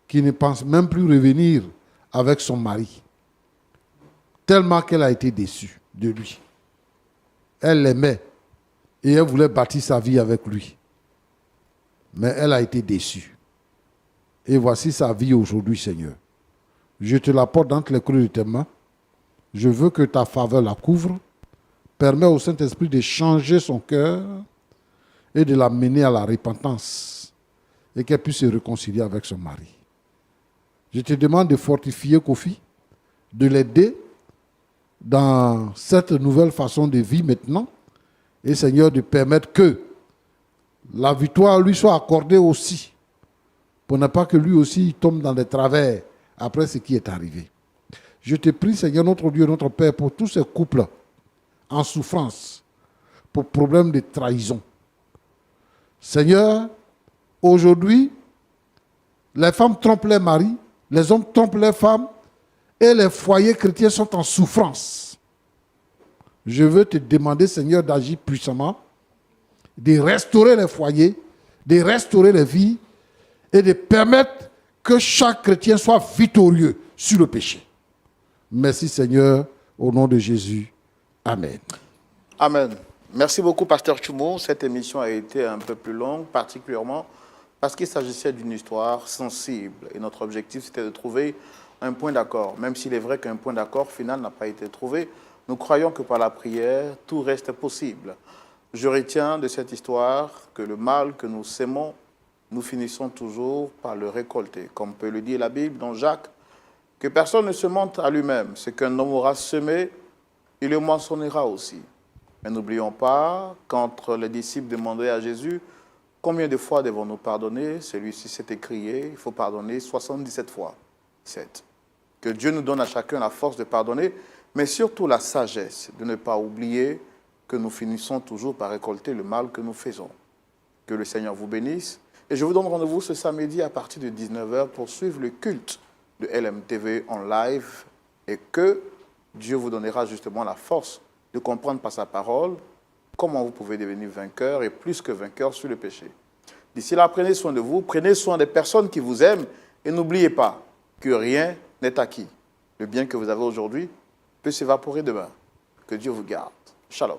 qui ne pense même plus revenir avec son mari, tellement qu'elle a été déçue de lui. Elle l'aimait et elle voulait bâtir sa vie avec lui. Mais elle a été déçue. Et voici sa vie aujourd'hui, Seigneur. Je te la porte entre les creux de tes mains. Je veux que ta faveur la couvre. Permets au Saint-Esprit de changer son cœur et de la mener à la repentance et qu'elle puisse se réconcilier avec son mari. Je te demande de fortifier Kofi, de l'aider dans cette nouvelle façon de vivre maintenant et Seigneur de permettre que la victoire lui soit accordée aussi pour ne pas que lui aussi tombe dans les travers après ce qui est arrivé. Je te prie Seigneur notre Dieu, notre Père pour tous ces couples en souffrance pour problème de trahison. Seigneur, aujourd'hui, les femmes trompent leurs maris, les hommes trompent leurs femmes et les foyers chrétiens sont en souffrance. Je veux te demander, Seigneur, d'agir puissamment, de restaurer les foyers, de restaurer les vies et de permettre que chaque chrétien soit victorieux sur le péché. Merci, Seigneur, au nom de Jésus. Amen. Amen. Merci beaucoup, pasteur Tchoumou. Cette émission a été un peu plus longue, particulièrement parce qu'il s'agissait d'une histoire sensible. Et notre objectif, c'était de trouver un point d'accord. Même s'il est vrai qu'un point d'accord final n'a pas été trouvé, nous croyons que par la prière, tout reste possible. Je retiens de cette histoire que le mal que nous sémons, nous finissons toujours par le récolter. Comme peut le dire la Bible dans Jacques, que personne ne se mente à lui-même. Ce qu'un homme aura semé, il le moissonnera aussi. Mais n'oublions pas, quand les disciples demandaient à Jésus, combien de fois devons-nous pardonner? Celui-ci s'est écrié, il faut pardonner 77 fois. 7. Que Dieu nous donne à chacun la force de pardonner, mais surtout la sagesse de ne pas oublier que nous finissons toujours par récolter le mal que nous faisons. Que le Seigneur vous bénisse. Et je vous donne rendez-vous ce samedi à partir de 19h pour suivre le culte de LMTV en live et que Dieu vous donnera justement la force de comprendre par sa parole comment vous pouvez devenir vainqueur et plus que vainqueur sur le péché. D'ici là, prenez soin de vous, prenez soin des personnes qui vous aiment et n'oubliez pas que rien n'est acquis. Le bien que vous avez aujourd'hui peut s'évaporer demain. Que Dieu vous garde. Shalom.